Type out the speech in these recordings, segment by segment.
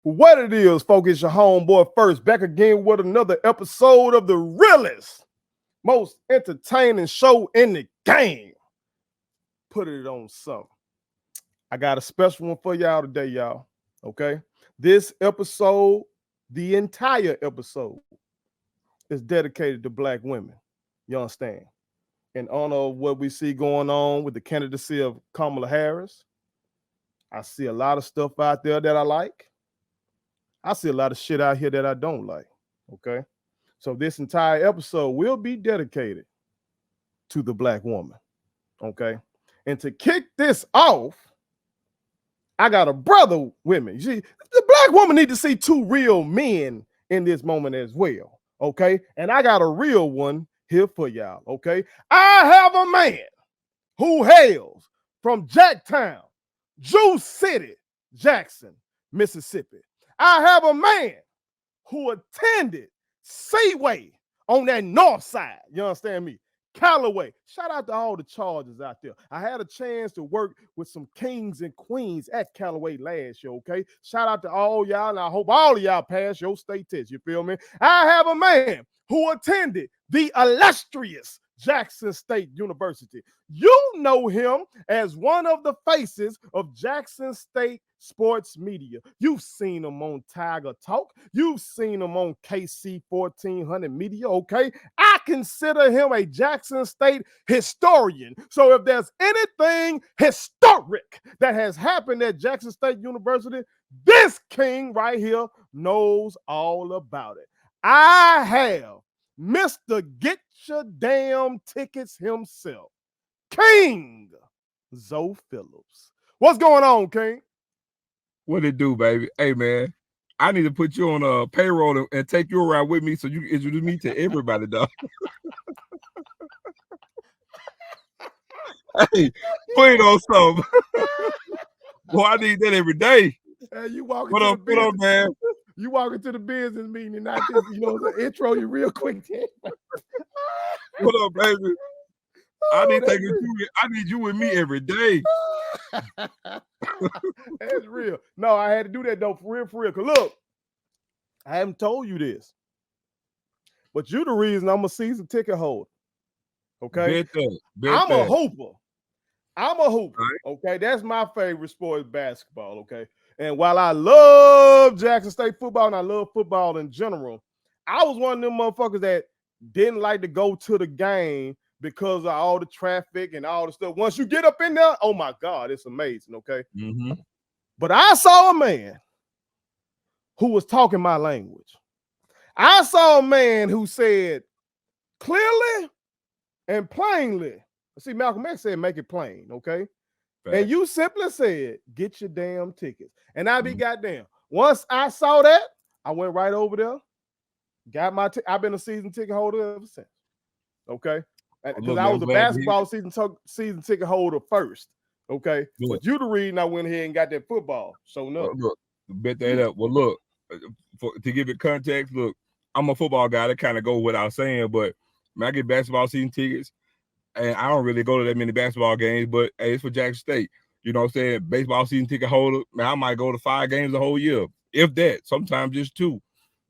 What it is, folks, it's your homeboy First, back again with another episode of the realest, most entertaining show in the game. Put it on something. I got a special one for y'all today, y'all. Okay? This episode, the entire episode, is dedicated to Black women. You understand? In honor of what we see going on with the candidacy of Kamala Harris. I see a lot of stuff out there that I like. I see a lot of shit out here that I don't like. Okay. So this entire episode will be dedicated to the Black woman. Okay. And to kick this off, I got a brother with me. You see, the Black woman need to see two real men in this moment as well. Okay. And I got a real one here for y'all. Okay. I have a man who hails from Jacktown, Juice City, Jackson, Mississippi. I have a man who attended Seaway on that north side. You understand me? Callaway. Shout out to all the Chargers out there. I had a chance to work with some kings and queens at Callaway last year, okay? Shout out to all y'all, and I hope all of y'all pass your state test, you feel me? I have a man who attended the illustrious Jackson State University. You know him as one of the faces of Jackson State sports media. You've seen him on Tiger Talk. You've seen him on KC 1400 Media, okay? I consider him a Jackson State historian. So if there's anything historic that has happened at Jackson State University, this king right here knows all about it. I have Mr. Get Your Damn Tickets himself, King Zoe Phillips. What's going on, King? What it do, baby? Hey, man, I need to put you on a payroll and take you around with me so you can introduce me to everybody, dog. Hey, put it on something. Boy, I need that every day. Hey, you walking what up, man? You walk into the business meeting and not just, the intro you real quick. What up, baby? I need you with me every day. That's real. No, I had to do that though, for real. Cause look, I haven't told you this, but you the reason I'm a season ticket holder. Okay, I'm a hooper. Right. Okay, that's my favorite sport is basketball. Okay, and while I love Jackson State football and I love football in general, I was one of them motherfuckers that didn't like to go to the game because of all the traffic and all the stuff. Once you get up in there, oh my God, it's amazing, okay? Mm-hmm. But I saw a man who was talking my language. I saw a man who said clearly and plainly. See, Malcolm X said make it plain, okay? Fact. And you simply said, get your damn tickets. And I be goddamn. Once I saw that, I went right over there, got my I've been a season ticket holder ever since, okay? Because I was a basketball season ticket holder first, okay? Good. But you the reason I went ahead and got that football. So no. Look, bet that up. Well, look, to give it context, look, I'm a football guy. That kind of go without saying, but when I get basketball season tickets, and I don't really go to that many basketball games, but hey, it's for Jackson State. You know what I'm saying? Baseball season ticket holder, man, I might go to 5 games the whole year, if that. Sometimes just 2.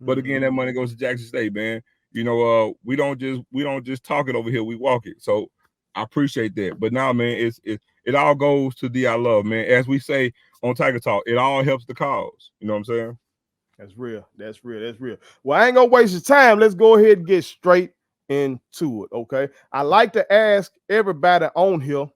But again, that money goes to Jackson State, man. You know, we don't just talk it over here, we walk it. So I appreciate that. But now, man, it all goes to the I love, man. As we say on Tiger Talk, it all helps the cause. You know what I'm saying? That's real. Well, I ain't gonna waste your time. Let's go ahead and get straight into it, okay? I like to ask everybody on here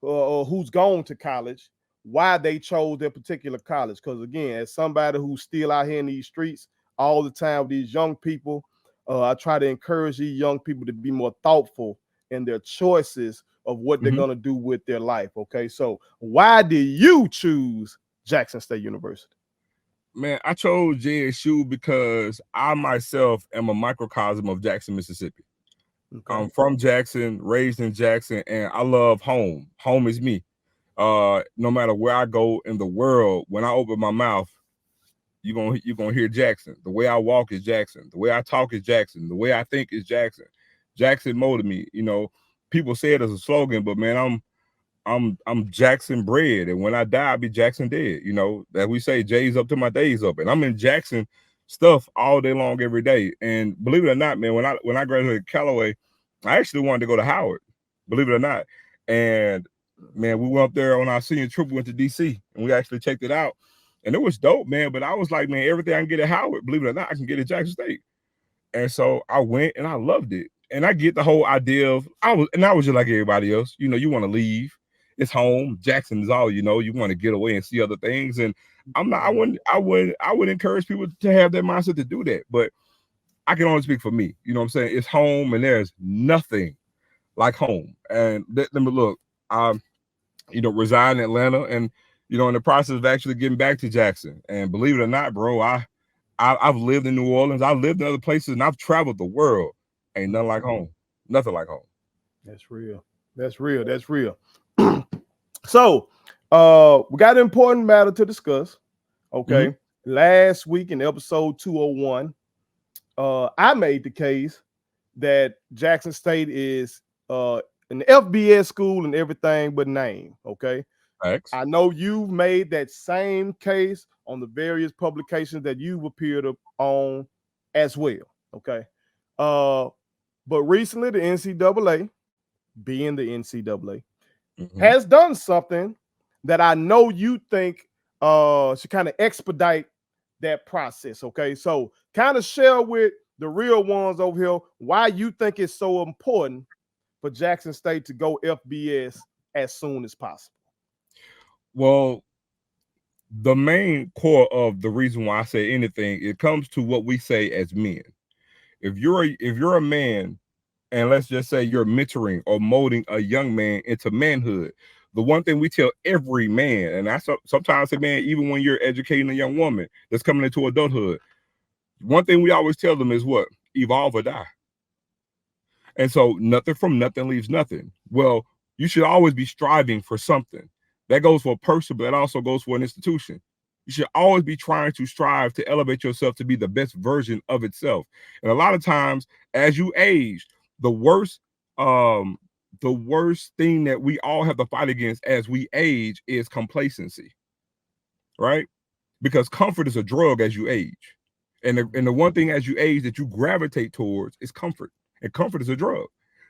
who's gone to college why they chose their particular college. Because again, as somebody who's still out here in these streets all the time with these young people, I try to encourage these young people to be more thoughtful in their choices of what they're going to do with their life, okay? So why did you choose Jackson State University? Man, I chose JSU because I myself am a microcosm of Jackson, Mississippi. Okay. I'm from Jackson, raised in Jackson, and I love home. Home is me. No matter where I go in the world, when I open my mouth, you're gonna hear Jackson. The way I walk is Jackson. The way I talk is Jackson. The way I think is Jackson. Jackson molded me. You know, people say it as a slogan, but man, I'm Jackson bred, and when I die, I'll be Jackson dead. You know, that we say, J's up to my days up, and I'm in Jackson stuff all day long, every day. And believe it or not, man, when I graduated Callaway, I actually wanted to go to Howard, believe it or not. And man, we went up there on our senior trip, we went to DC, and we actually checked it out, and it was dope, man. But I was like, man, everything I can get at Howard, believe it or not, I can get at Jackson State. And so I went and I loved it. And I get the whole idea of I was just like everybody else. You know, you want to leave. It's home. Jackson is all you know. You want to get away and see other things. And I would encourage people to have that mindset to do that. But I can only speak for me. You know what I'm saying? It's home, and there's nothing like home. And let me look. Reside in Atlanta, and in the process of actually getting back to Jackson. And believe it or not, bro, I've lived in New Orleans. I've lived in other places, and I've traveled the world. Ain't nothing like home. Nothing like home. That's real. That's real. That's real. So, we got an important matter to discuss. Okay. Mm-hmm. Last week in episode 201, I made the case that Jackson State is an FBS school and everything but name. Okay. Thanks. I know you've made that same case on the various publications that you've appeared on as well. Okay. But recently the NCAA, being the NCAA, has done something that I know you think should kind of expedite that process. Okay. So kind of share with the real ones over here why you think it's so important for Jackson State to go FBS as soon as possible. Well, the main core of the reason why I say anything, it comes to what we say as men. If you're a man, and let's just say you're mentoring or molding a young man into manhood, the one thing we tell every man, and I sometimes say, man, even when you're educating a young woman that's coming into adulthood, one thing we always tell them is what? Evolve or die. And so nothing from nothing leaves nothing. Well, you should always be striving for something. That goes for a person, but that also goes for an institution. You should always be trying to strive to elevate yourself to be the best version of itself. And a lot of times, as you age, the worst thing that we all have to fight against as we age is complacency, right? Because comfort is a drug as you age. And the one thing as you age that you gravitate towards is comfort. And comfort is a drug.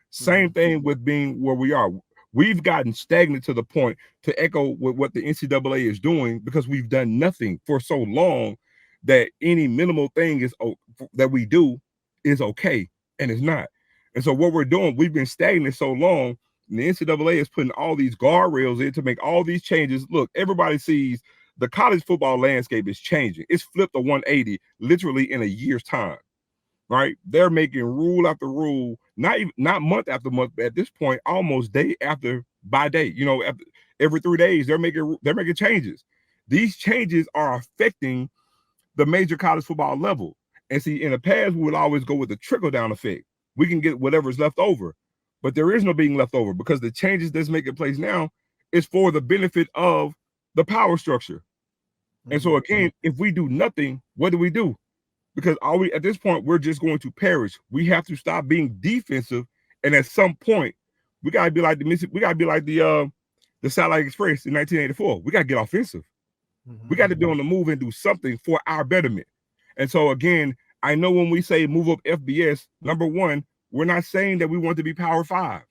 Same thing with being where we are. We've gotten stagnant to the point, to echo with what the NCAA is doing, because we've done nothing for so long that any minimal thing that we do is okay, and it's not. And so what we're doing, we've been stagnant so long, and the NCAA is putting all these guardrails in to make all these changes. Look, everybody sees the college football landscape is changing. It's flipped a 180 literally in a year's time. Right? They're making rule after rule, not month after month, but at this point, almost day after by day. Every 3 days, they're making changes. These changes are affecting the major college football level. And see, in the past, we would always go with the trickle-down effect. We can get whatever's left over, but there is no being left over, because the changes that's making place now is for the benefit of the power structure. And so again, if we do nothing, what do? Because at this point, we're just going to perish. We have to stop being defensive, and at some point, we gotta be like the Satellite Express in 1984. We gotta get offensive. We got to be on the move and do something for our betterment. And so again, I know when we say move up FBS, number one, we're not saying that we want to be Power 5,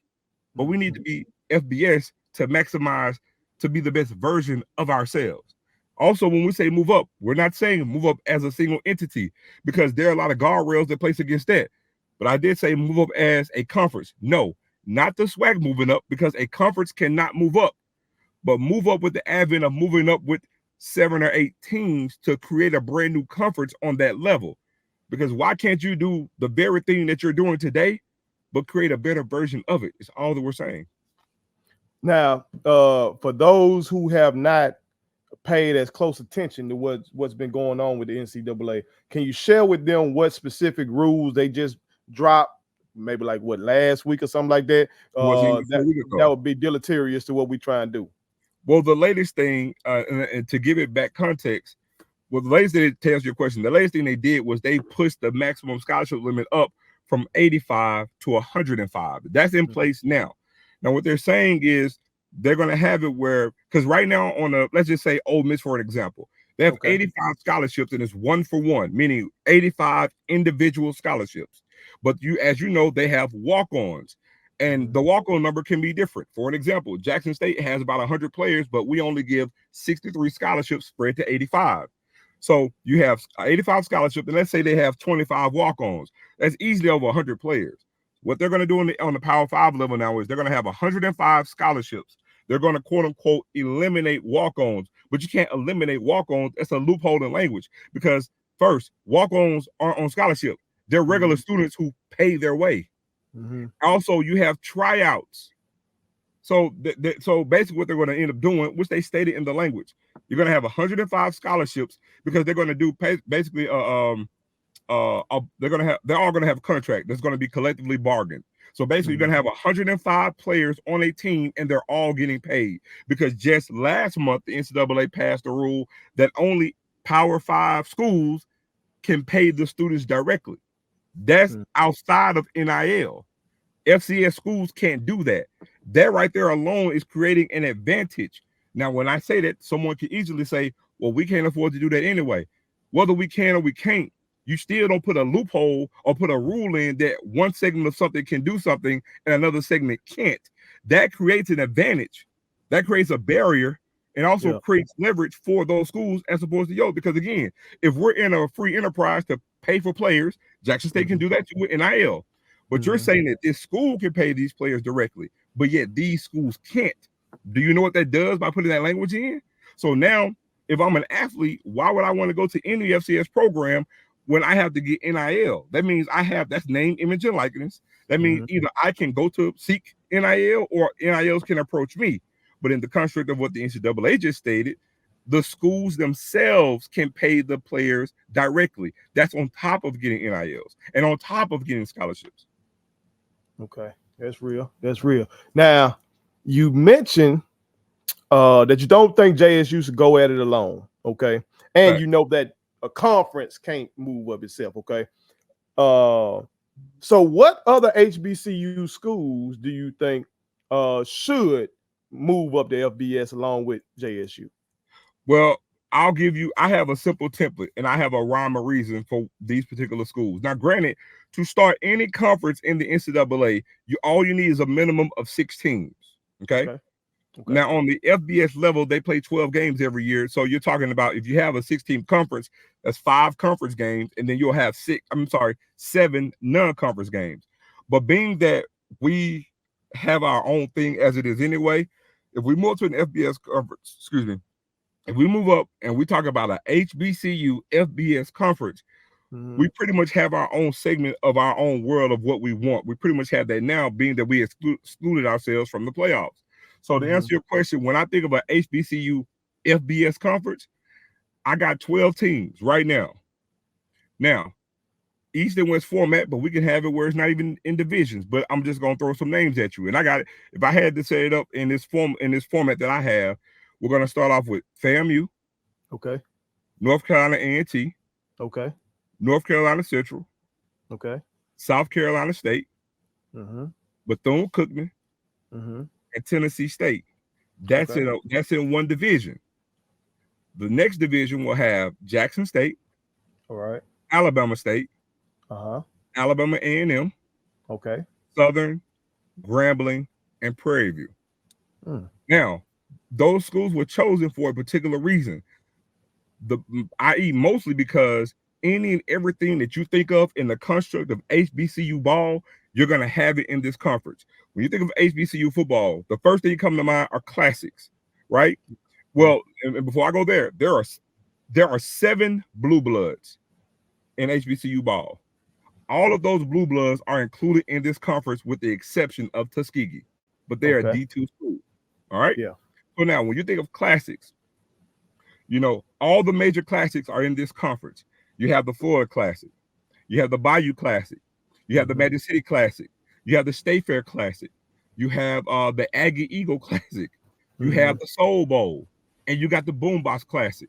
but we need to be FBS to maximize, to be the best version of ourselves. Also, when we say move up, we're not saying move up as a single entity, because there are a lot of guardrails that place against that. But I did say move up as a conference. No, not the SWAC moving up, because a conference cannot move up, but move up with the advent of moving up with 7 or 8 teams to create a brand new conference on that level. Because why can't you do the very thing that you're doing today, but create a better version of it? It's all that we're saying. Now, for those who have not paid as close attention to what's been going on with the NCAA, can you share with them what specific rules they just dropped, maybe like last week or something like that? That would be deleterious to what we try and do. Well, the latest thing, and to give it back context, the latest thing, to answer your question, the latest thing they did was they pushed the maximum scholarship limit up from 85 to 105. That's in place now. Now, what they're saying is they're going to have it where, because right now let's just say Ole Miss, for an example, they have 85 scholarships and it's 1-for-1, meaning 85 individual scholarships. But as you know, they have walk-ons. And the walk-on number can be different. For an example, Jackson State has about 100 players, but we only give 63 scholarships spread to 85. So you have 85 scholarships, and let's say they have 25 walk-ons. That's easily over 100 players. What they're going to do on the Power 5 level now is they're going to have 105 scholarships. They're going to, quote-unquote, eliminate walk-ons. But you can't eliminate walk-ons. That's a loophole in language because, first, walk-ons aren't on scholarship. They're regular students who pay their way. Also, you have tryouts. So basically what they're going to end up doing, which they stated in the language, you're going to have 105 scholarships because they're going to do basically they're all going to have a contract that's going to be collectively bargained. So basically you're going to have 105 players on a team and they're all getting paid because just last month the NCAA passed a rule that only Power 5 schools can pay the students directly. That's outside of NIL. FCS schools can't do that. That right there alone is creating an advantage. Now, when I say that, someone could easily say, well, we can't afford to do that anyway. Whether we can or we can't, you still don't put a loophole or put a rule in that one segment of something can do something and another segment can't. That creates an advantage. That creates a barrier and also creates leverage for those schools as opposed to because again, if we're in a free enterprise to pay for players, Jackson State can do that too with NIL. But you're saying that this school can pay these players directly, but yet these schools can't. Do you know what that does by putting that language in? So now, if I'm an athlete, why would I want to go to any FCS program when I have to get NIL? That means that's name, image, and likeness. That means either I can go to seek NIL or NILs can approach me. But in the construct of what the NCAA just stated, the schools themselves can pay the players directly. That's on top of getting NILs and on top of getting scholarships. Okay, that's real. That's real. Now, you mentioned that you don't think JSU should go at it alone. Okay, and you know that a conference can't move up itself. Okay, so what other HBCU schools do you think should move up the FBS along with JSU? Well, I have a simple template and I have a rhyme or reason for these particular schools. Now, granted, to start any conference in the NCAA, all you need is a minimum of 6 teams. Okay. Now, on the FBS level, they play 12 games every year. So you're talking about if you have a 6-team conference, that's 5 conference games, and then you'll have 7 non-conference games. But being that we have our own thing as it is anyway, if we move to an FBS conference, if we move up and we talk about an HBCU FBS conference, we pretty much have our own segment of our own world of what we want. We pretty much have that now, being that we excluded ourselves from the playoffs. So to answer your question, when I think of an HBCU FBS conference, I got 12 teams right now. Now, East and West format, but we can have it where it's not even in divisions. But I'm just gonna throw some names at you. And I got it. If I had to set it up in this format that I have, we're gonna start off with FAMU. Okay. North Carolina A&T. Okay. North Carolina Central. Okay. South Carolina State. Bethune-Cookman. And Tennessee State. That's in one division. The next division will have Jackson State. All right. Alabama State. Alabama A&M. Okay. Southern, Grambling, and Prairie View. Now, those schools were chosen for a particular reason. I.e., mostly because any and everything that you think of in the construct of HBCU ball, you're going to have it in this conference. When you think of HBCU football, the first thing that comes to mind are classics, right? Well, and before I go there are 7 blue bloods in HBCU ball. All of those blue bloods are included in this conference with the exception of Tuskegee, but they are D2 school. All right? Yeah. So now when you think of classics, all the major classics are in this conference. You have the Florida Classic. You have the Bayou Classic. You have the Magic City Classic. You have the State Fair Classic. You have the Aggie Eagle Classic. You have the Soul Bowl. And you got the Boombox Classic.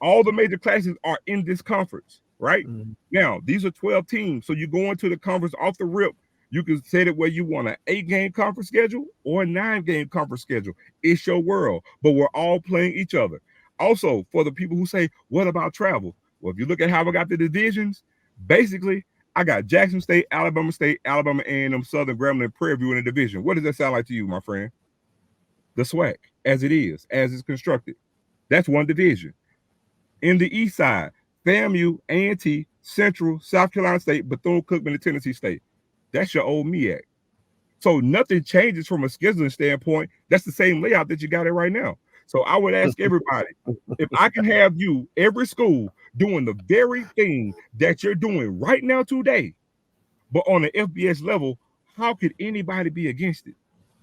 All the major classics are in this conference, right? Now, these are 12 teams. So you go into the conference off the rip. You can set it where you want an 8-game conference schedule or a 9-game conference schedule. It's your world, but we're all playing each other. Also, for the people who say, what about travel? Well, if you look at how I got the divisions, basically, I got Jackson State, Alabama, A&M, Southern, Grambling, and Prairie View in the division. What does that sound like to you, my friend? The SWAC, as it is, as it's constructed. That's one division. In the east side, FAMU, A&T, Central, South Carolina State, Bethune-Cookman, and Tennessee State. That's your old MEAC. So nothing changes from a scheduling standpoint. That's the same layout that you got it right now. So I would ask everybody, if I can have you, every school, doing the very thing that you're doing right now today, but on the FBS level, how could anybody be against it?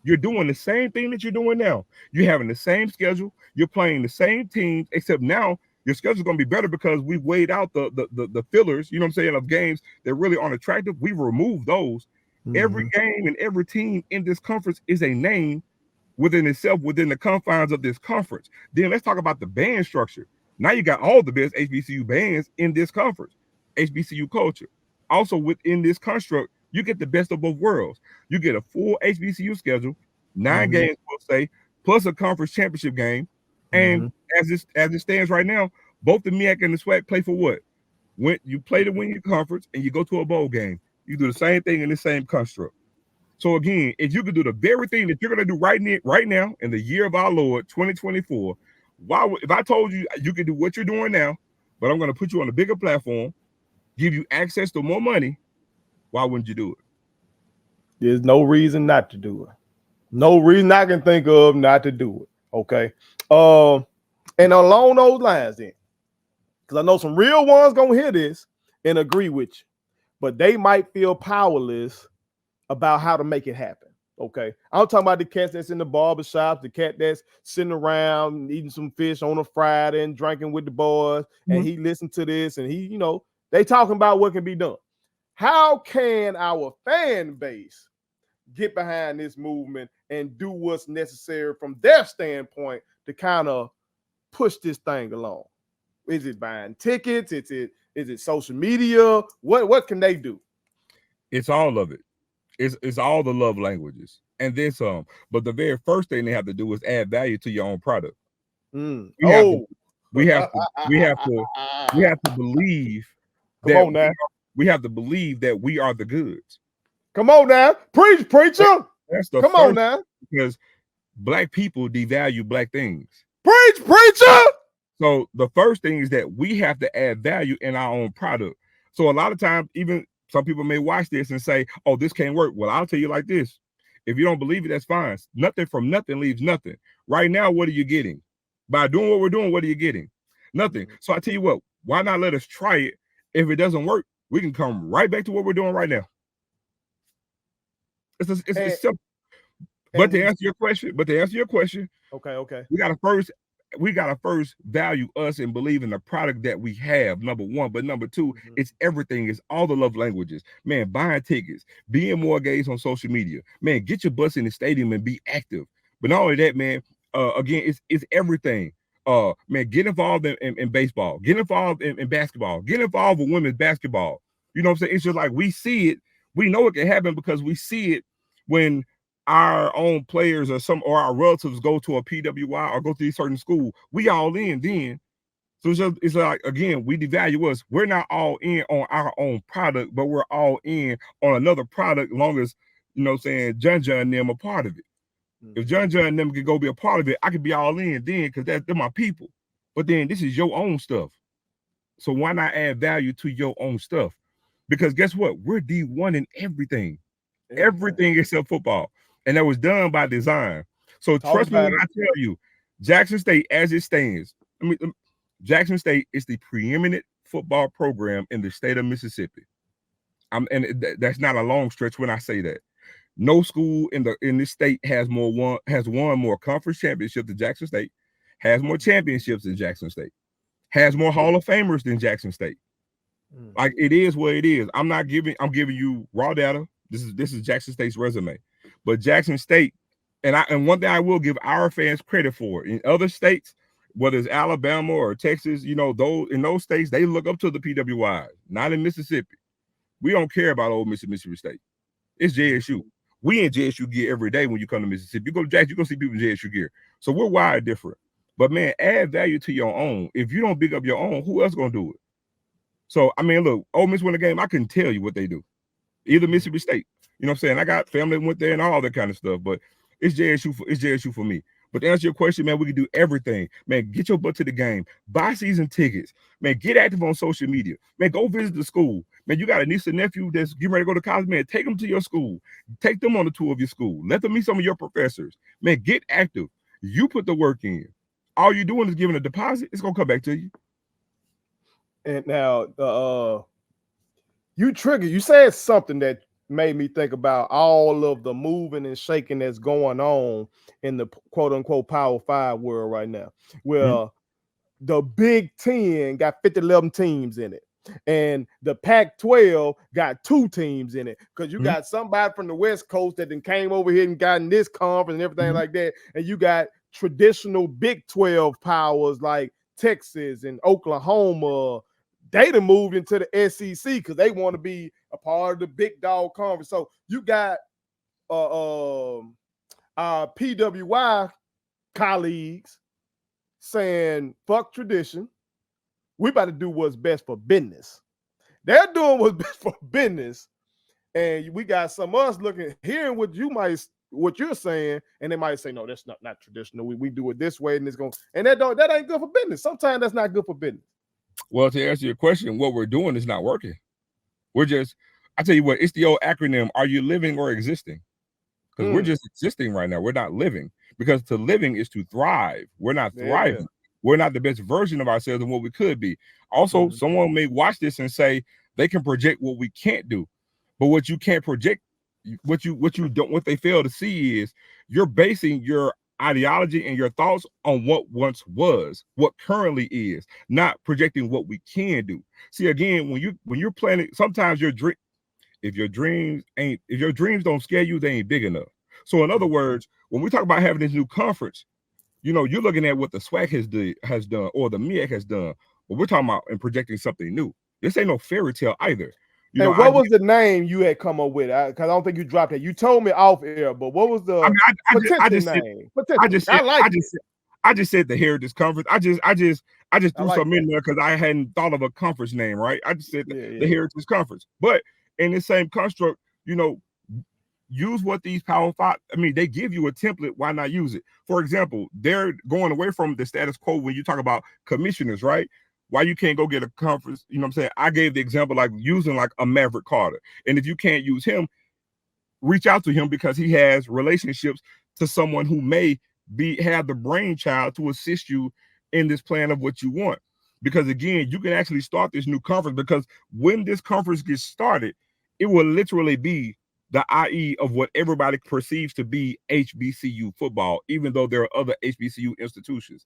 You're doing the same thing that you're doing now. You're having the same schedule. You're playing the same teams, except now your schedule's going to be better because we've weighed out the fillers, you know what I'm saying, of games that really aren't attractive. We removed those. Every game and every team in this conference is a name within itself, within the confines of this conference. Then let's talk about the band structure. Now you got all the best HBCU bands in this conference, HBCU culture. Also within this construct, you get the best of both worlds. You get a full HBCU schedule, 9 games, we'll say, plus a conference championship game. And as it stands right now, both the MEAC and the SWAC play for what? When you play to win your conference and you go to a bowl game, you do the same thing in the same construct. So again, if you could do the very thing that you're going to do right now in the year of our Lord 2024, if I told you you could do what you're doing now, but I'm going to put you on a bigger platform, give you access to more money, why wouldn't you do it? There's no reason not to do it. No reason I can think of not to do it. Okay. And along those lines, then, because I know some real ones gonna hear this and agree with you, but they might feel powerless about how to make it happen. Okay. I'm talking about the cats that's in the barbershops, the cat that's sitting around eating some fish on a Friday and drinking with the boys, and he listened to this and he, they talking about what can be done. How can our fan base get behind this movement and do what's necessary from their standpoint to kind of push this thing along? Is it buying tickets? Is it social media? What can they do? It's all of it. It's all the love languages and then some. But the very first thing they have to do is add value to your own product. We have to believe Come on now. We have to believe that we are the goods. Come on now. Preach, preacher. Come on now. Because Black people devalue Black things. Preach, preacher. So the first thing is that we have to add value in our own product. So a lot of times, even some people may watch this and say, oh, this can't work. Well, I'll tell you like this. If you don't believe it, that's fine. Nothing from nothing leaves nothing. Right now, what are you getting? By doing what we're doing, what are you getting? Nothing. So I tell you what, why not let us try it? If it doesn't work, we can come right back to what we're doing right now. It's simple. But to answer your question, okay. We gotta first value us and believe in the product that we have, number one. But number two, it's everything. It's all the love languages. Man, buying tickets, being more engaged on social media. Man, get your butts in the stadium and be active. But not only that, man, again, it's everything. Man, get involved in baseball, get involved in basketball, get involved with women's basketball. You know what I'm saying? It's just like we see it, we know it can happen because we see it when our own players or our relatives go to a PWI or go to a certain school. We all in then. So it's like, again, we devalue us. We're not all in on our own product, but we're all in on another product, as long as, you know what I'm saying, John and them are part of it. If John and them could go be a part of it, I could be all in then because they're my people. But then this is your own stuff. So why not add value to your own stuff? Because guess what? We're D1 in everything. Everything except football. And that was done by design. So trust me when I tell you, Jackson State, as it stands, Jackson State is the preeminent football program in the state of Mississippi. That's not a long stretch when I say that. No school in this state has won more conference championships than Jackson State, has more championships than Jackson State, has more Hall of Famers than Jackson State. Like, it is what it is. I'm giving you raw data. This is Jackson State's resume. But Jackson State, and one thing I will give our fans credit for, in other states, whether it's Alabama or Texas, in those states, they look up to the PWIs, not in Mississippi. We don't care about Ole Miss and Mississippi State. It's JSU. We in JSU gear every day when you come to Mississippi. You go to Jackson, you're going to see people in JSU gear. So we're wired different. But, man, add value to your own. If you don't big up your own, who else going to do it? So, I mean, look, Ole Miss win the game. I couldn't tell you what they do. Either Mississippi State. You know what I'm saying? I got family that went there and all that kind of stuff. But it's JSU for me. But to answer your question, man, we can do everything. Man, get your butt to the game. Buy season tickets. Man, get active on social media. Man, go visit the school. Man, you got a niece and nephew that's getting ready to go to college. Man, take them to your school. Take them on the tour of your school. Let them meet some of your professors. Man, get active. You put the work in. All you're doing is giving a deposit. It's going to come back to you. And now, you said something that made me think about all of the moving and shaking that's going on in the quote unquote Power 5 world right now. Well, the Big Ten got 11 teams in it, and the Pac-12 got 2 teams in it, because you got somebody from the West Coast that then came over here and got in this conference and everything like that, and you got traditional Big 12 powers like Texas and Oklahoma. They done moved into the SEC because they want to be a part of the big dog conference. So you got our PWI colleagues saying, fuck tradition. We about to do what's best for business. They're doing what's best for business. And we got some of us hearing what you're saying, and they might say, no, that's not traditional. We do it this way, and it's going, and that ain't good for business. Sometimes that's not good for business. Well, to answer your question, what we're doing is not working. I tell you what, it's the old acronym, are you living or existing? Because we're just existing right now. We're not living, because to living is to thrive. We're not thriving. We're not the best version of ourselves and what we could be. Also, someone may watch this and say they can project what we can't do. But what you can't project, what they fail to see is you're basing your ideology and your thoughts on what once was, what currently is, not projecting what we can do. See, again, when you're planning, sometimes if your dreams don't scare you, they ain't big enough. So in other words, when we talk about having this new conference, you're looking at what the SWAC has done or the MEAC has done, but we're talking about and projecting something new. This ain't no fairy tale either. What was the name you had come up with? Because I don't think you dropped it. You told me off air, but what was the potential name? I just said the Heritage Conference. I just threw something in there because I hadn't thought of a conference name, right? I just said the Heritage Conference. But in the same construct, use what these Power 5, they give you a template. Why not use it? For example, they're going away from the status quo when you talk about commissioners, right? Why you can't go get a conference, you know what I'm saying? I gave the example like using like a Maverick Carter. And if you can't use him, reach out to him because he has relationships to someone who may have the brainchild to assist you in this plan of what you want. Because again, you can actually start this new conference, because when this conference gets started, it will literally be the IE of what everybody perceives to be HBCU football, even though there are other HBCU institutions.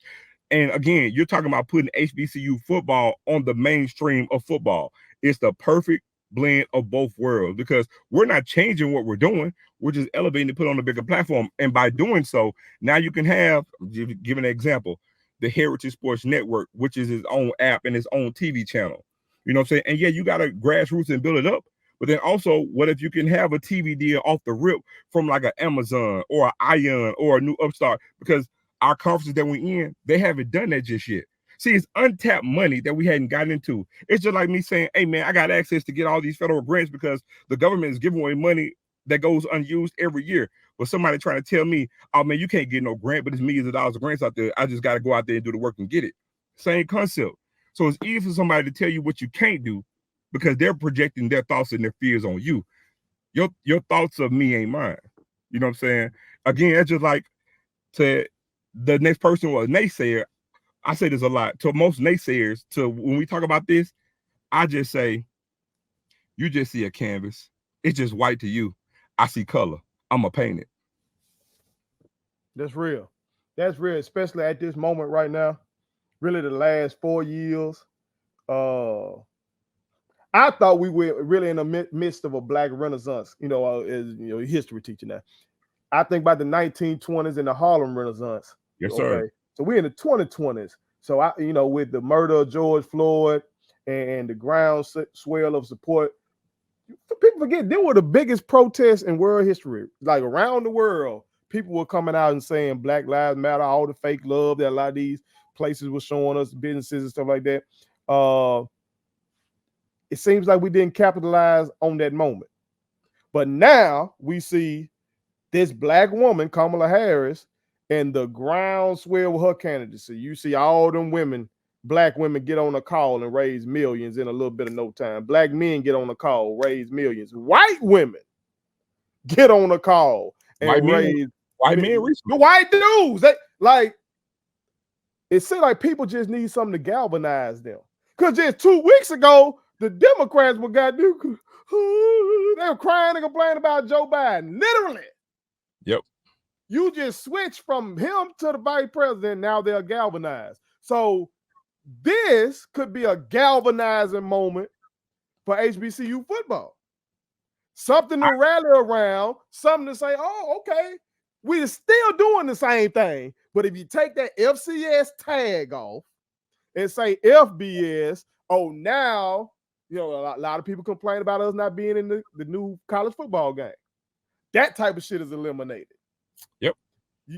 And again, you're talking about putting HBCU football on the mainstream of football. It's the perfect blend of both worlds, because we're not changing what we're doing. We're just elevating to put on a bigger platform. And by doing so, now you can have, give an example, the Heritage Sports Network, which is its own app and its own TV channel. You know what I'm saying? And yeah, you got to grassroots and build it up. But then also, what if you can have a TV deal off the rip from like an Amazon or an Ion or a new upstart? Because our conferences that we're in, they haven't done that just yet. See, it's untapped money that we hadn't gotten into. It's just like me saying, hey, man, I got access to get all these federal grants because the government is giving away money that goes unused every year. But somebody trying to tell me, oh, man, you can't get no grant, but there's millions of dollars of grants out there. I just got to go out there and do the work and get it. Same concept. So it's easy for somebody to tell you what you can't do because they're projecting their thoughts and their fears on you. Your thoughts of me ain't mine. You know what I'm saying? Again, that's just like to the next person or a naysayer. I say this a lot to most naysayers. To when we talk about this, I just say, you just see a canvas. It's just white to you. I see color. I'm gonna paint it. That's real. That's real, especially at this moment right now. Really, the last 4 years. I thought we were really in the midst of a black renaissance. As history teacher now. I think about the 1920s and the Harlem Renaissance. Yes, sir. Okay? So we're in the 2020s. So with the murder of George Floyd and the groundswell of support People forget they were the biggest protests in world history. Like around the world, people were coming out and saying Black Lives Matter, all the fake love that a lot of these places were showing us, businesses and stuff like that. It seems like we didn't capitalize on that moment. But now we see this black woman, Kamala Harris, and the groundswell with her candidacy. You see all them women, black women, get on a call and raise millions in a little bit of no time. Black men get on a call, raise millions. White women get on a call and raise. White men, the white dudes. They like. It seems like people just need something to galvanize them. Because just 2 weeks ago, the Democrats were they were crying and complaining about Joe Biden. Literally. Yep. You just switch from him to the vice president. Now they're galvanized. So this could be a galvanizing moment for HBCU football. Something to rally around, something to say, oh, okay, we're still doing the same thing. But if you take that FCS tag off and say FBS, oh, now, you know, a lot of people complain about us not being in the new college football game. That type of shit is eliminated. Yep.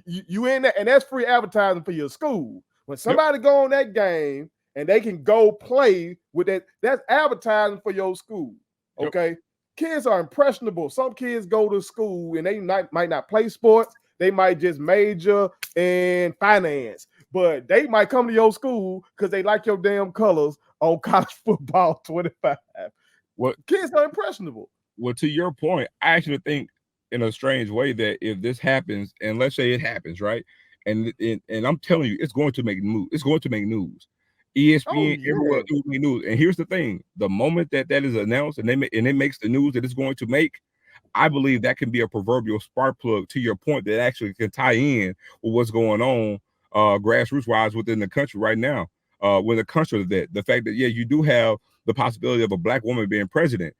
You in that, and that's free advertising for your school. When somebody go on that game and they can go play with that, that's advertising for your school. Okay. Yep. Kids are impressionable. Some kids go to school and they might not play sports. They might just major in finance, but they might come to your school because they like your damn colors on college football 25. What kids are impressionable. Well, to your point, I actually think in a strange way that if this happens, and let's say it happens, right? And I'm telling you, it's going to make news. It's going to make news. ESPN, everywhere, it will make news. And here's the thing: the moment that is announced, and it makes the news that it's going to make, I believe that can be a proverbial spark plug to your point that actually can tie in with what's going on grassroots wise within the country right now. When it comes to that, the fact that you do have the possibility of a black woman being president.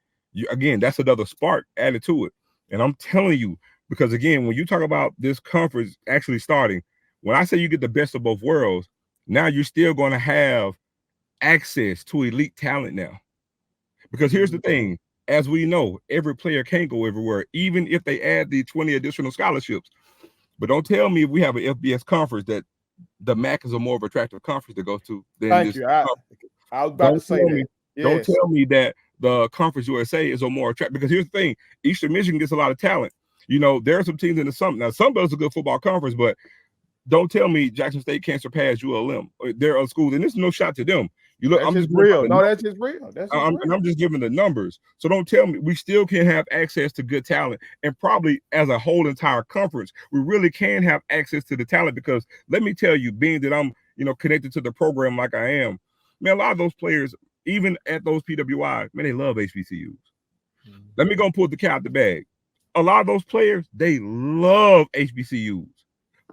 Again, that's another spark added to it. And I'm telling you, because again, when you talk about this conference actually starting, when I say you get the best of both worlds, now you're still going to have access to elite talent now. Because here's the thing, as we know, every player can't go everywhere, even if they add the 20 additional scholarships. But don't tell me if we have an FBS conference that the MAC is a more of attractive conference to go to than Thank you. I was about to say that. Don't tell me that the Conference USA is a more attractive, because here's the thing, Eastern Michigan gets a lot of talent. You know, there are some teams in the Sun. Now, Sunbelt's a good football conference, but don't tell me Jackson State can't surpass ULM. There are schools, and there's no shot to them. You look, that's just real. No, that's just real. And I'm just giving the numbers. So don't tell me we still can have access to good talent, and probably as a whole entire conference, we really can have access to the talent. Because let me tell you, being that I'm connected to the program like I am, man, a lot of those players, even at those PWI, man, they love HBCUs. Let me go and pull the cat out the bag. A lot of those players, they love HBCUs,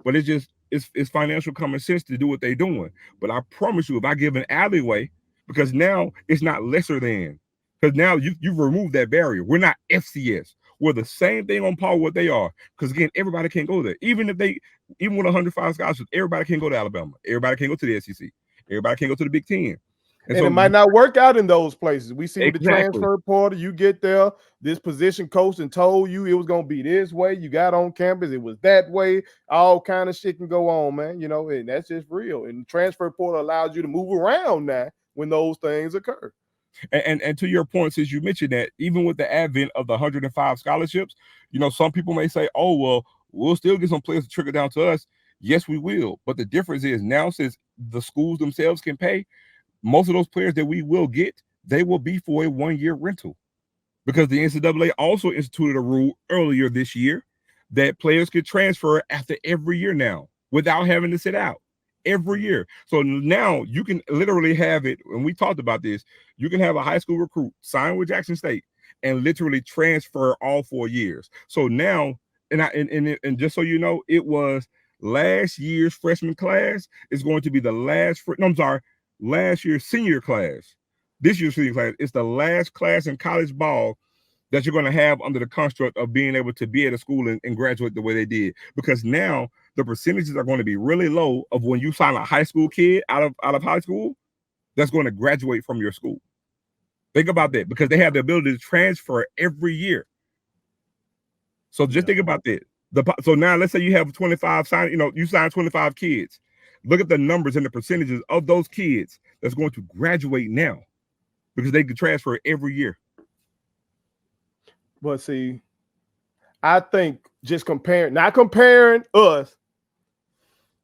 but it's financial common sense to do what they're doing. But I promise you, if I give an alleyway, because now it's not lesser than, because now you've removed that barrier. We're not FCS. We're the same thing on par with what they are. Because again, everybody can't go there. Even with 105 scholarships, everybody can't go to Alabama. Everybody can't go to the SEC. Everybody can't go to the Big Ten. And so, it might not work out in those places. We see with the transfer portal, you get there, this position coach and told you it was going to be this way. You got on campus, it was that way. All kind of shit can go on, man. And that's just real. And the transfer portal allows you to move around now when those things occur. And to your point, since you mentioned that, even with the advent of the 105 scholarships, some people may say, oh, well, we'll still get some players to trickle down to us. Yes, we will. But the difference is now, since the schools themselves can pay, most of those players that we will get, they will be for a 1-year rental, because the NCAA also instituted a rule earlier this year that players could transfer after every year now without having to sit out every year. So now you can literally have it. And we talked about this. You can have a high school recruit sign with Jackson State and literally transfer all 4 years. So now, and just so you know, it was last year's freshman class is going to be the last year's senior class. This year's senior class is the last class in college ball that you're going to have under the construct of being able to be at a school and graduate the way they did. Because now the percentages are going to be really low of when you sign a high school kid out of high school that's going to graduate from your school. Think about that, because they have the ability to transfer every year. So just think about that. So now let's say you have 25 sign, you sign 25 kids. Look at the numbers and the percentages of those kids that's going to graduate now, because they can transfer every year. But see, I think just not comparing us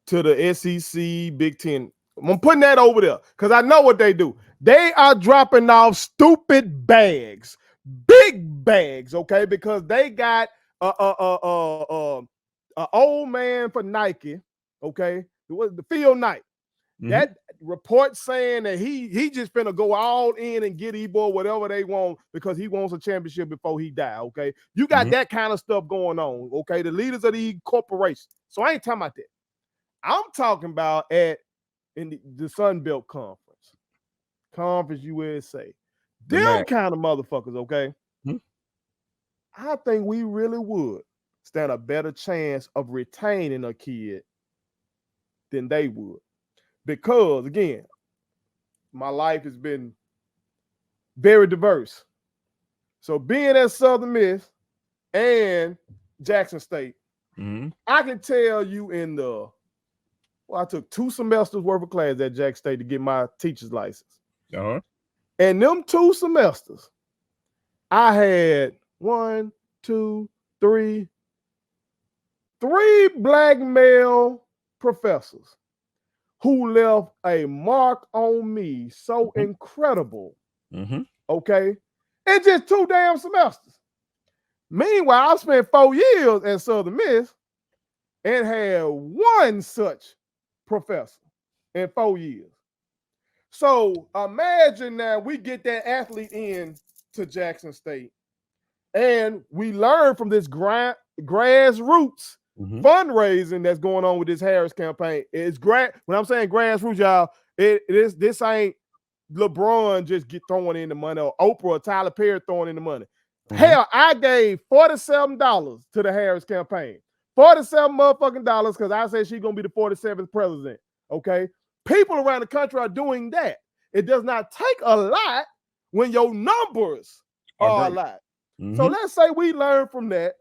to the SEC, Big Ten. I'm putting that over there because I know what they do. They are dropping off stupid bags, big bags, okay? Because they got a old man for Nike, okay? It was the Phil Knight. That report saying that he just finna go all in and get Ebo whatever they want because he wants a championship before he die, okay? You got that kind of stuff going on, okay? The leaders of these corporations. So I ain't talking about that. I'm talking about in the Sun Belt Conference USA. Them kind of motherfuckers, okay? I think we really would stand a better chance of retaining a kid than they would. Because, again, my life has been very diverse. So being at Southern Miss and Jackson State, I can tell you I took 2 semesters worth of class at Jackson State to get my teacher's license. And them 2 semesters, I had 3 black male professors who left a mark on me so incredible, okay, in just 2 damn semesters. Meanwhile, I spent 4 years at Southern Miss and had 1 such professor in 4 years. So imagine now we get that athlete in to Jackson State and we learn from this grassroots fundraising that's going on with this Harris campaign. When I'm saying grassroots, y'all, this ain't LeBron just throwing in the money or Oprah or Tyler Perry throwing in the money. Hell, I gave $47 to the Harris campaign. 47 motherfucking dollars because I said she's gonna be the 47th president. Okay. People around the country are doing that. It does not take a lot when your numbers are a lot. So let's say we learn from that.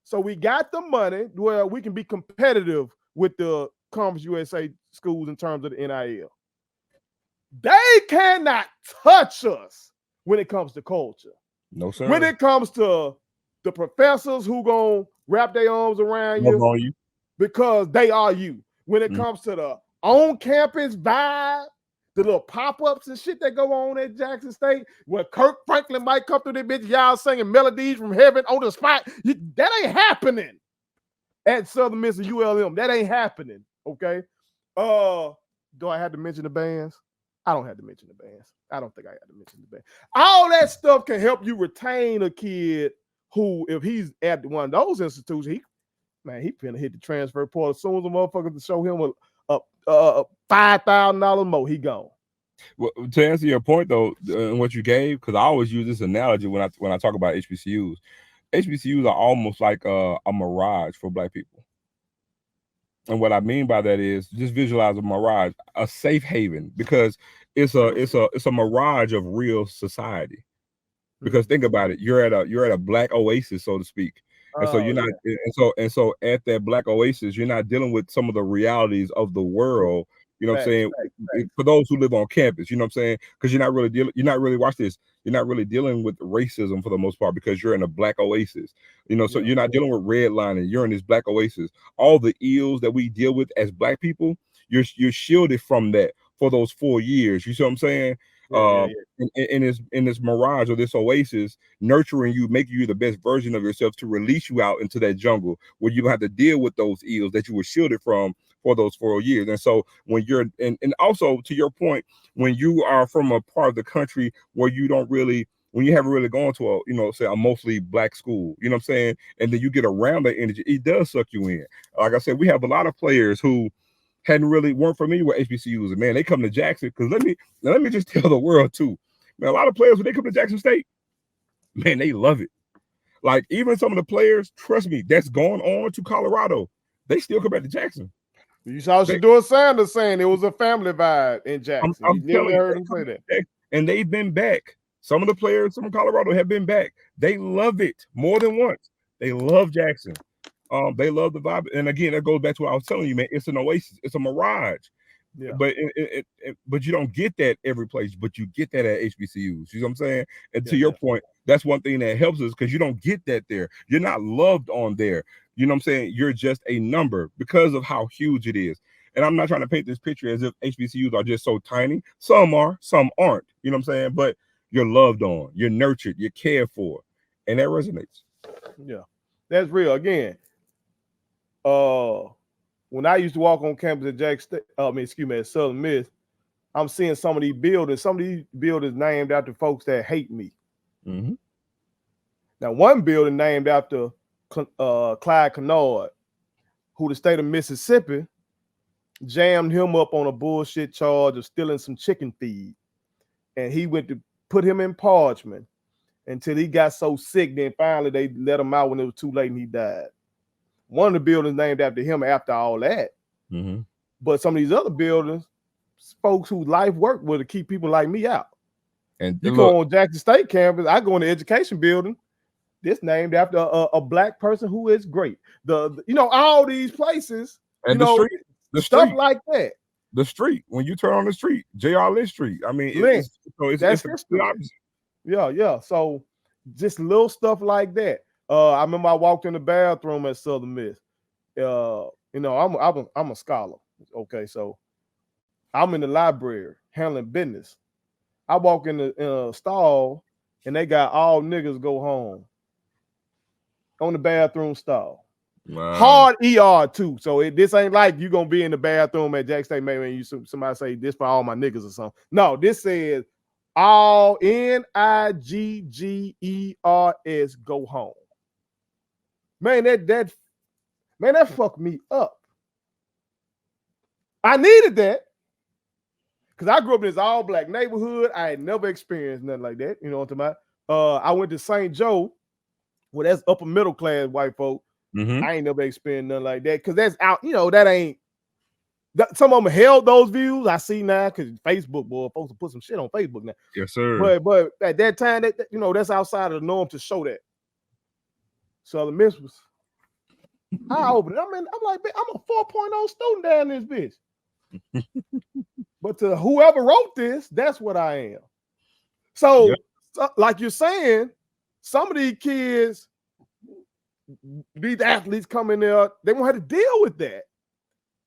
So we got the money where we can be competitive with the Conference USA schools in terms of the NIL. They cannot touch us when it comes to culture. No, sir. When it comes to the professors who gonna wrap their arms around you because they are you. When it comes to the on-campus vibe, the little pop-ups and shit that go on at Jackson State, where Kirk Franklin might come through this bitch, y'all singing melodies from heaven on the spot. That ain't happening at Southern Miss and ULM. That ain't happening, okay? Do I have to mention the bands? I don't have to mention the bands. I don't think I have to mention the band. All that stuff can help you retain a kid who, if he's at one of those institutions, he finna hit the transfer portal as soon as the motherfucker to show him a $5,000 more, he gone. Well, to answer your point though, and what you gave, because I always use this analogy when I talk about HBCUs. HBCUs are almost like a mirage for Black people. And what I mean by that is just visualize a mirage, a safe haven, because it's a mirage of real society. Because think about it, you're at a Black oasis, so to speak. And so you're not, and so at that Black oasis, you're not dealing with some of the realities of the world. You know what I'm saying? For those who live on campus, you know what I'm saying? Because you're not really watch this. You're not really dealing with racism for the most part because you're in a Black oasis. You know, so you're not dealing with redlining. You're in this Black oasis. All the ills that we deal with as Black people, you're shielded from that for those 4 years. You see what I'm saying? In this mirage or this oasis, nurturing you, making you the best version of yourself to release you out into that jungle where you don't have to deal with those ills that you were shielded from for those 4 years. And so when you're and also to your point, when you are from a part of the country where you don't really, when you haven't really gone to a mostly Black school, you know what I'm saying, and then you get around that energy, it does suck you in. Like I said, we have a lot of players who weren't familiar with HBCUs, and man, they come to Jackson because let me just tell the world too, man, a lot of players when they come to Jackson State, man, they love it. Like even some of the players, trust me, that's gone on to Colorado, they still come back to Jackson. You saw Shedeur Sanders saying it was a family vibe in Jackson. I'm telling you, heard him say that. And they've been back Some of the players from Colorado have been back. They love it more than once. They love Jackson. They love the vibe. And again, that goes back to what I was telling you, man. It's an oasis. It's a mirage. Yeah. But you don't get that every place, but you get that at HBCUs. You know what I'm saying? And to Yeah, your point, that's one thing that helps us because you don't get that there. You're not loved on there. You know what I'm saying? You're just a number because of how huge it is. And I'm not trying to paint this picture as if HBCUs are just so tiny. Some are, some aren't. You know what I'm saying? But you're loved on, you're nurtured, you're cared for, and that resonates. Yeah, that's real. Again, when I used to walk on campus at at Southern Miss, I'm seeing some of these buildings named after folks that hate me. Mm-hmm. Now, one building named after Clyde Kennard, who the state of Mississippi jammed him up on a bullshit charge of stealing some chicken feed. And he went to put him in parchment until he got so sick, then finally they let him out when it was too late and he died. One of the buildings named after him after all that. Mm-hmm. But some of these other buildings, folks whose life work was to keep people like me out. And you go on Jackson State campus, I go in the education building, this named after a black person who is great. All these places, and the stuff street. like that. The street, when you turn on the street, J.R. Lynch Street. I mean, that's the opposite. Yeah. So just little stuff like that. I remember I walked in the bathroom at Southern Miss. I'm a scholar. Okay, so I'm in the library handling business. I walk in the stall and they got all niggas go home on the bathroom stall. Wow. Hard ER too. So this ain't like you gonna be in the bathroom at Jack State maybe and somebody say this for all my niggas or something. No, this says all NIGGERS go home. Man, that fucked me up. I needed that because I grew up in this all black neighborhood. I had never experienced nothing like that. You know what I'm talking about? I went to St. Joe, well, that's upper middle class white folk. Mm-hmm. I ain't never experienced nothing like that because that's out, that ain't. Some of them held those views. I see now because Facebook, boy, folks will put some shit on Facebook now. Yes, sir. But at that time, that's outside of the norm to show that. Southern Miss was. I opened it. I'm like, I'm a 4.0 student down this bitch. But to whoever wrote this, that's what I am. So, like you're saying, some of these kids, these athletes come in there, they won't have to deal with that.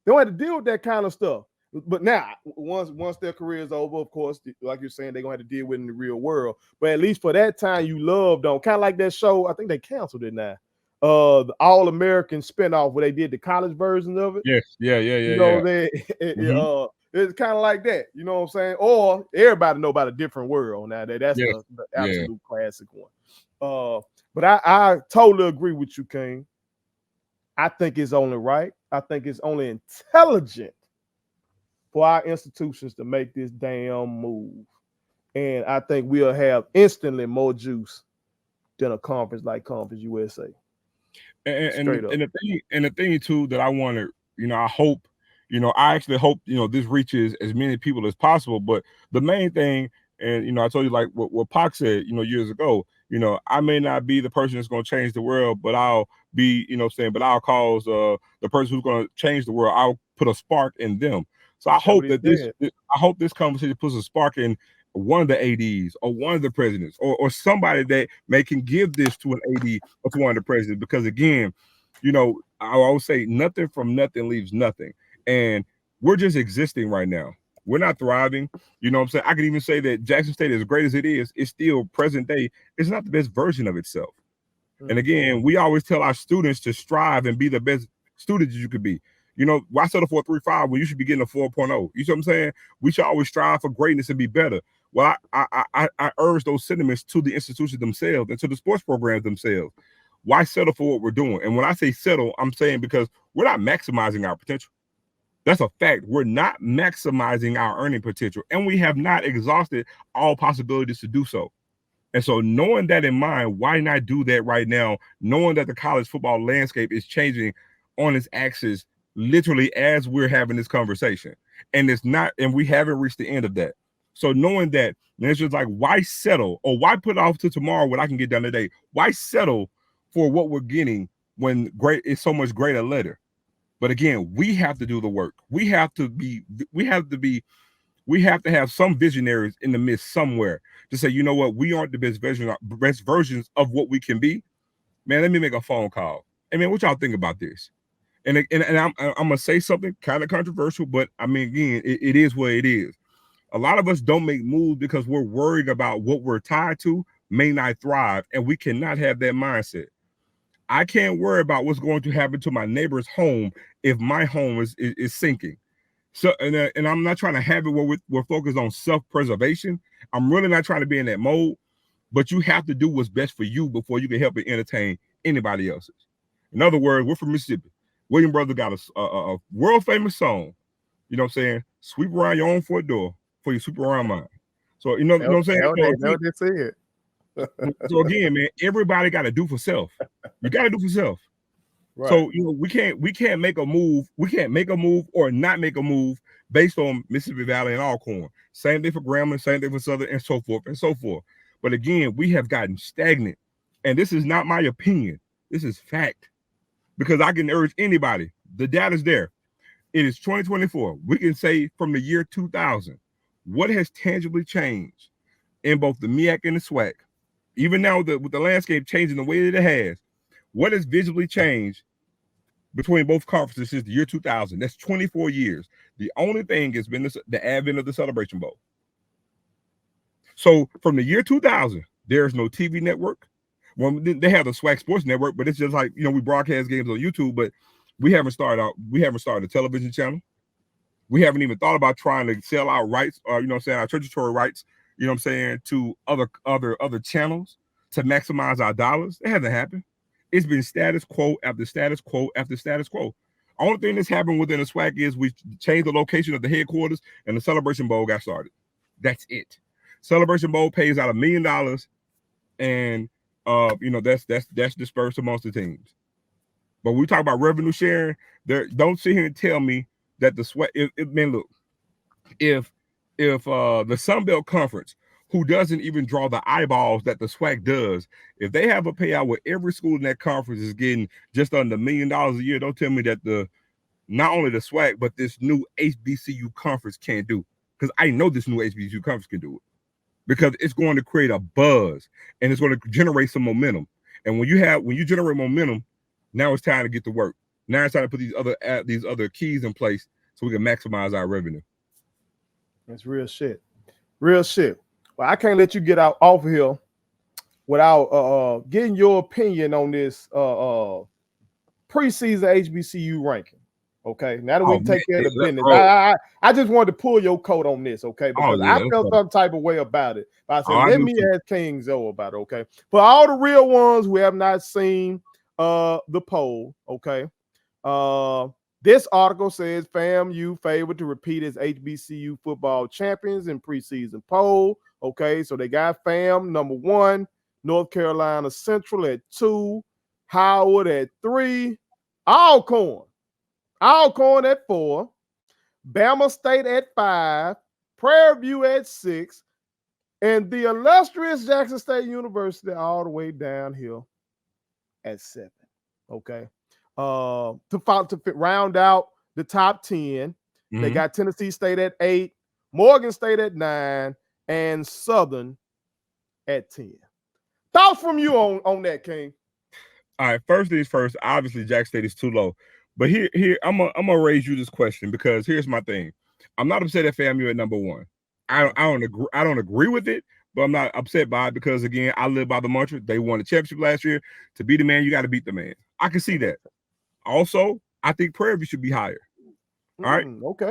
They don't have to deal with that kind of stuff. But now, once their career is over, of course, like you're saying, they're going to have to deal with it in the real world. But at least for that time, you loved on, kind of like that show, I think they canceled it now. The All-American spinoff where they did the college version of it. Yes, yeah. It's kind of like that, you know what I'm saying? Or everybody know about A Different World now. That's the absolute classic one. But I totally agree with you, King. I think it's only right. I think it's only intelligent for our institutions to make this damn move. And I think we'll have instantly more juice than a conference like Conference USA. And the thing too that I want to, I hope, I actually hope, this reaches as many people as possible. But the main thing, and I told you like what Pac said, years ago, I may not be the person that's going to change the world, but I'll be, but I'll cause the person who's going to change the world. I'll put a spark in them. So I hope that this conversation puts a spark in one of the ADs or one of the presidents or somebody that can give this to an AD or to one of the presidents. Because again, I always say nothing from nothing leaves nothing. And we're just existing right now. We're not thriving. You know what I'm saying? I could even say that Jackson State, as great as it is, it's still present day. It's not the best version of itself. Mm-hmm. And again, we always tell our students to strive and be the best students you could be. Why settle for a 3.5 when you should be getting a 4.0? You know what I'm saying? We should always strive for greatness and be better. Well, I urge those sentiments to the institutions themselves and to the sports programs themselves. Why settle for what we're doing? And when I say settle, I'm saying because we're not maximizing our potential. That's a fact. We're not maximizing our earning potential, and we have not exhausted all possibilities to do so. And so knowing that in mind, why not do that right now, knowing that the college football landscape is changing on its axis literally as we're having this conversation. And we haven't reached the end of that. So knowing that, and it's just like, why settle or why put off to tomorrow what I can get done today? Why settle for what we're getting when great is so much greater later? But again, we have to do the work. We have to have some visionaries in the midst somewhere to say, you know what, we aren't the best versions of what we can be. Man, let me make a phone call. I mean, what y'all think about this? And I'm gonna say something kind of controversial, but I mean, again, it is what it is. A lot of us don't make moves because we're worried about what we're tied to may not thrive, and we cannot have that mindset. I can't worry about what's going to happen to my neighbor's home if my home is sinking. So, and I'm not trying to have it where we're focused on self-preservation. I'm really not trying to be in that mode, but you have to do what's best for you before you can help and entertain anybody else's. In other words, we're from Mississippi. William Brother got a world famous song. You know what I'm saying? Sweep around your own front door before you sweep around mine. So, you know what I'm saying? So again, man, everybody got to do for self. You got to do for self. Right. So, you know, we can't make a move. We can't make a move or not make a move based on Mississippi Valley and Alcorn. Same thing for Grambling, same thing for Southern, and so forth and so forth. But again, we have gotten stagnant. And this is not my opinion. This is fact. Because I can urge anybody, the data's there. It is 2024. We can say from the year 2000, what has tangibly changed in both the MEAC and the SWAC? Even now with the landscape changing the way that it has, what has visibly changed between both conferences since the year 2000? That's 24 years. The only thing has been the advent of the Celebration Bowl. So from the year 2000, there's no TV network. Well, they have the SWAC Sports Network, but it's just like, you know, we broadcast games on YouTube, but we haven't started a television channel. We haven't even thought about trying to sell our rights, or, you know what I'm saying, our territory rights, you know what I'm saying, to other channels to maximize our dollars. It hasn't happened. It's been status quo after status quo after status quo. Only thing that's happened within the SWAC is we changed the location of the headquarters and the Celebration Bowl got started. That's it. Celebration Bowl pays out $1 million, and you know, that's dispersed amongst the teams. But we talk about revenue sharing. There, don't sit here and tell me that the SWAC. Man, look, if the Sun Belt Conference, who doesn't even draw the eyeballs that the SWAC does, if they have a payout where every school in that conference is getting just under $1 million a year, don't tell me that not only the SWAC but this new HBCU conference can't do. Because I know this new HBCU conference can do it. Because it's going to create a buzz and it's going to generate some momentum. And when you generate momentum, now it's time to get to work. Now it's time to put these other keys in place so we can maximize our revenue. That's real shit. Real shit. Well, I can't let you get off of here without getting your opinion on this preseason HBCU ranking. Okay, now that we take care of the business, I just wanted to pull your coat on this, okay? Because I felt some type of way about it. But I said, let me ask King Zoe about it, okay? For all the real ones who have not seen the poll, okay? This article says FAMU favored to repeat as HBCU football champions in preseason poll, okay? So they got FAM number 1, North Carolina Central at 2, Howard at 3, Alcorn at 4, Bama State at 5, Prairie View at 6, and the illustrious Jackson State University all the way down here at 7. Okay. To round out the top 10, they got Tennessee State at 8, Morgan State at 9, and Southern at 10. Thoughts from you on that, King? All right, first things first, obviously Jack State is too low. But here I'm gonna raise you this question because here's my thing. I'm not upset at FAMU at number 1. I don't agree with it, but I'm not upset by it because again, I live by the mantra. They won the championship last year. To be the man, you got to beat the man. I can see that. Also, I think Prairie View should be higher. All right.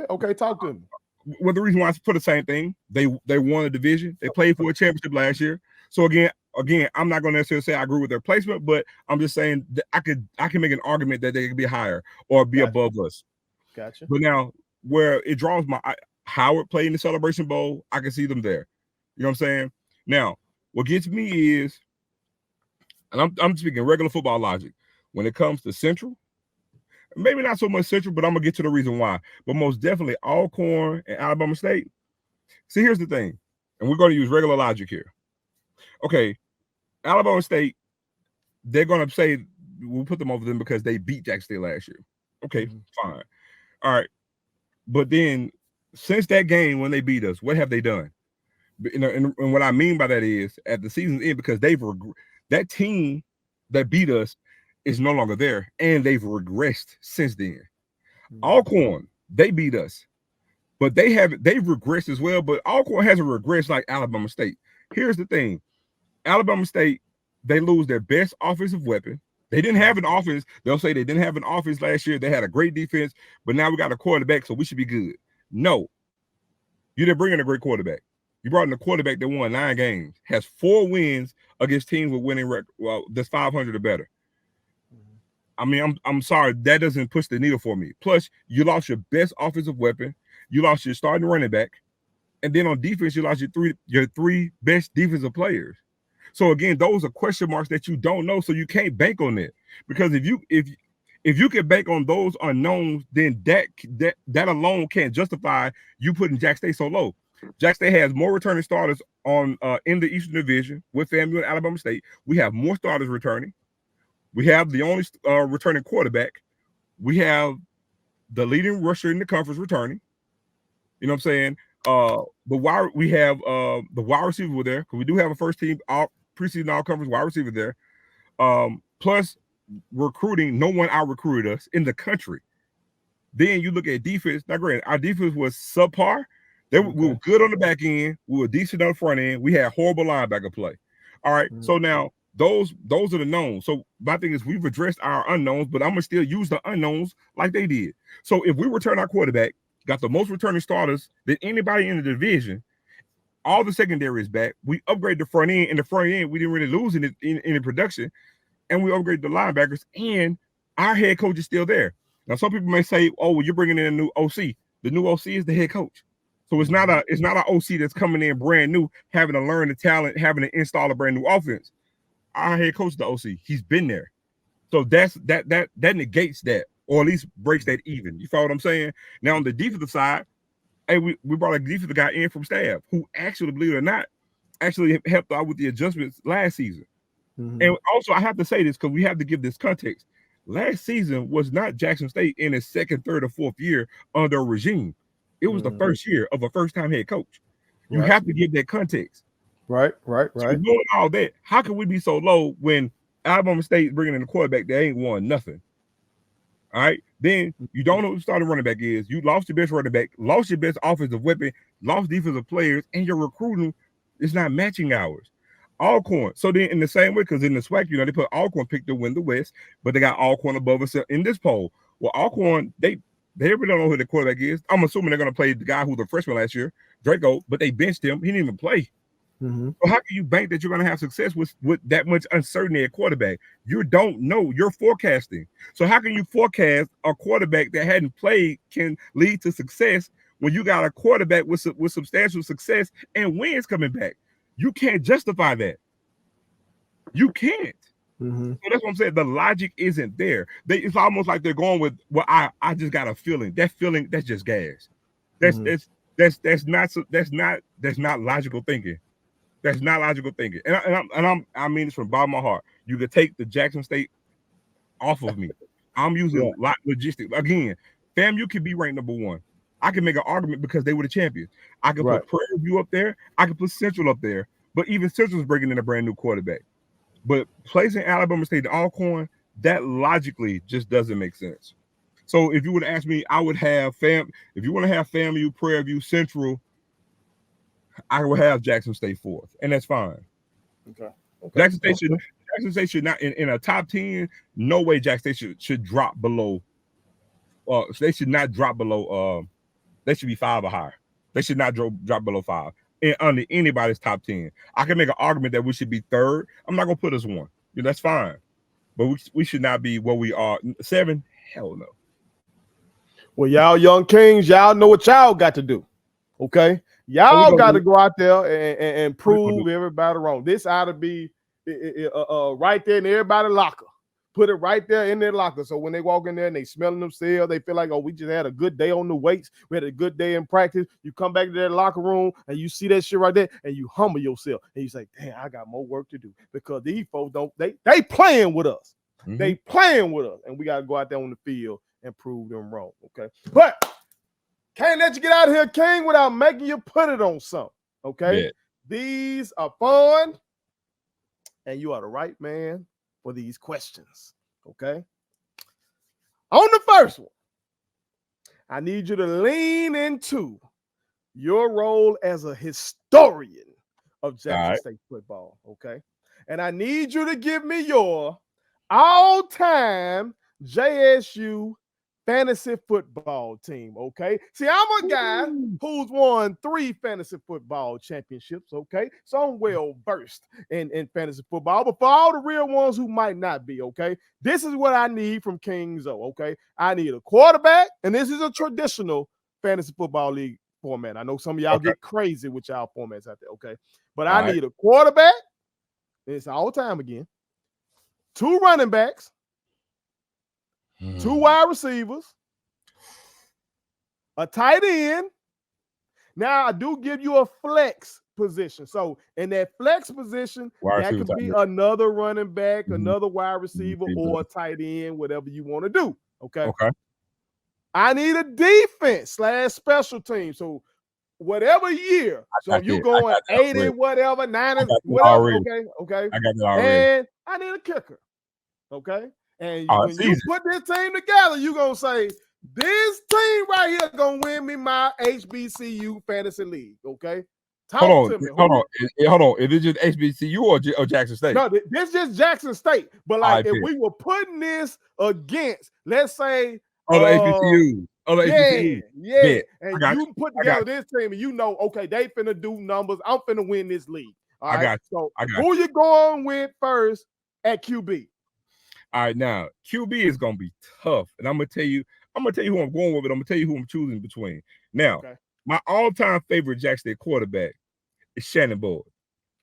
Okay. Talk to me. Well, the reason why I put the same thing, they won a division. They played for a championship last year. So again, I'm not going to necessarily say I agree with their placement, but I'm just saying that I can make an argument that they could be higher or be above us. Gotcha. But now where it draws Howard played in the Celebration Bowl, I can see them there. You know what I'm saying? Now, what gets me is, and I'm speaking regular football logic, when it comes to Central, maybe not so much Central, but I'm gonna get to the reason why. But most definitely Alcorn and Alabama State, See, here's the thing, and we're going to use regular logic here. Okay, Alabama State, they're going to say we'll put them over them because they beat Jackson State last year. Okay, fine. All right. But then since that game when they beat us, what have they done? And what I mean by that is at the season's end, because that team that beat us is no longer there, and they've regressed since then. Alcorn, they beat us, but they've regressed as well. But Alcorn hasn't regressed like Alabama State. Here's the thing: Alabama State, they lose their best offensive weapon. They didn't have an offense. They'll say they didn't have an offense last year. They had a great defense, but now we got a quarterback, so we should be good. No, you didn't bring in a great quarterback. You brought in a quarterback that won 9 games, has 4 wins against teams with winning record. Well, that's 500 or better. I mean, I'm sorry, that doesn't push the needle for me. Plus, you lost your best offensive weapon, you lost your starting running back, and then on defense, you lost your three best defensive players. So again, those are question marks that you don't know, so you can't bank on it. Because if you can bank on those unknowns, then that alone can't justify you putting Jack State so low. Jack State has more returning starters on in the Eastern Division with FAMU and Alabama State. We have more starters returning. We have the only returning quarterback. We have the leading rusher in the conference returning. You know what I'm saying? We have the wide receiver were there, because we do have a first team preseason all conference wide receiver there. Plus recruiting, no one out recruited us in the country. Then you look at defense. Now, granted, our defense was subpar. We were good on the back end. We were decent on the front end. We had horrible linebacker play. All right. So now those are the knowns. So my thing is we've addressed our unknowns, but I'm gonna still use the unknowns like they did. So if we return our quarterback, got the most returning starters than anybody in the division, all the secondary is back. We upgrade the front end. In the front end, we didn't really lose in production, and we upgrade the linebackers. And our head coach is still there. Now, some people may say, "Oh, well, you're bringing in a new OC." The new OC is the head coach. So it's not an OC that's coming in brand new, having to learn the talent, having to install a brand new offense. Our head coach is the OC. He's been there. So that negates that, or at least breaks that even. You follow what I'm saying? Now on the defensive side, hey, we brought a defensive guy in from staff who actually, believe it or not, actually helped out with the adjustments last season. And also I have to say this because we have to give this context. Last season was not Jackson State in its second, third, or fourth year under a regime. It was the first year of a first-time head coach. You have to give that context. Right. So knowing all that, how can we be so low when Alabama State is bringing in a quarterback that ain't won nothing? All right. Then you don't know who the starting running back is. You lost your best running back, lost your best offensive weapon, lost defensive players, and your recruiting is not matching ours. Alcorn. So then in the same way, because in the SWAC, they put Alcorn picked to win the West, but they got Alcorn above us in this poll. Well, Alcorn, they really don't know who the quarterback is. I'm assuming they're going to play the guy who was the freshman last year, Draco, but they benched him. He didn't even play. So how can you bank that you're going to have success with that much uncertainty at quarterback? You don't know. You're forecasting. So how can you forecast a quarterback that hadn't played can lead to success when you got a quarterback with substantial success and wins coming back? You can't justify that. You can't. So that's what I'm saying. The logic isn't there. It's almost like they're going with, well, I just got a feeling. That feeling, that's just gas. That's not logical thinking. That's not logical thinking. And I mean this from the bottom of my heart. You could take the Jackson State off of me. I'm using logistics. Again, FAMU can be ranked number 1. I can make an argument because they were the champions. I can put Prairie View up there. I can put Central up there. But even Central's bringing in a brand new quarterback. But placing Alabama State in Alcorn, that logically just doesn't make sense. So if you would ask me, I would have if you want to have FAMU, Prairie View, Central, I would have Jackson State 4th, and that's fine. Okay. Jackson State should not in a top 10. No way Jackson State should drop below. They should not drop below. They should be 5 or higher. They should not drop below 5 under anybody's top 10. I can make an argument that we should be 3rd. I'm not gonna put us 1. That's fine, but we should not be where we are. 7. Hell no. Well, y'all young kings, y'all know what y'all got to do. Okay. Y'all got to go out there and prove everybody wrong. This ought to be right there in everybody's locker Put it right there in their locker. So when they walk in there and they smelling themselves, they feel like, oh, we just had a good day on the weights. We had a good day in practice. You come back to their locker room and you see that shit right there and you humble yourself. And you say, damn, I got more work to do because these folks they playing with us. Mm-hmm. They playing with us. And we got to go out there on the field and prove them wrong, okay? But can't let you get out of here, King, without making you put it on something, okay? Yeah. These are fun, and you are the right man for these questions, okay? On the first one, I need you to lean into your role as a historian of Jackson State football, okay? And I need you to give me your all-time JSU fantasy football team, okay? See, I'm a guy who's won 3 fantasy football championships, okay? So I'm well-versed in fantasy football, but for all the real ones who might not be, okay, this is what I need from King Zoe, okay? I need a quarterback, and this is a traditional fantasy football league format. I know some of y'all get crazy with y'all formats out there, okay? But I need a quarterback, it's all time again, 2 running backs, 2 wide receivers, a tight end. Now, I do give you a flex position. So, in that flex position, that could be another running back, another wide receiver, or a tight end, whatever you want to do. Okay. I need a defense / special team. So, whatever year. So, you going 80, whatever, 90, whatever. Okay. I got that already. And I need a kicker. Okay. And when you put this team together, you're going to say, this team right here going to win me my HBCU fantasy league, okay? Hold on. Is it just HBCU or Jackson State? No, this is just Jackson State. But like, if we were putting this against, let's say, other HBCUs. Yeah. And you put together this team and you know, okay, they finna do numbers. I'm finna win this league. All right. So who you going with first at QB? All right, now QB is gonna be tough, and I'm gonna tell you who I'm going with, but I'm gonna tell you who I'm choosing between. Now, my all-time favorite Jackson State quarterback is Shannon Boyd.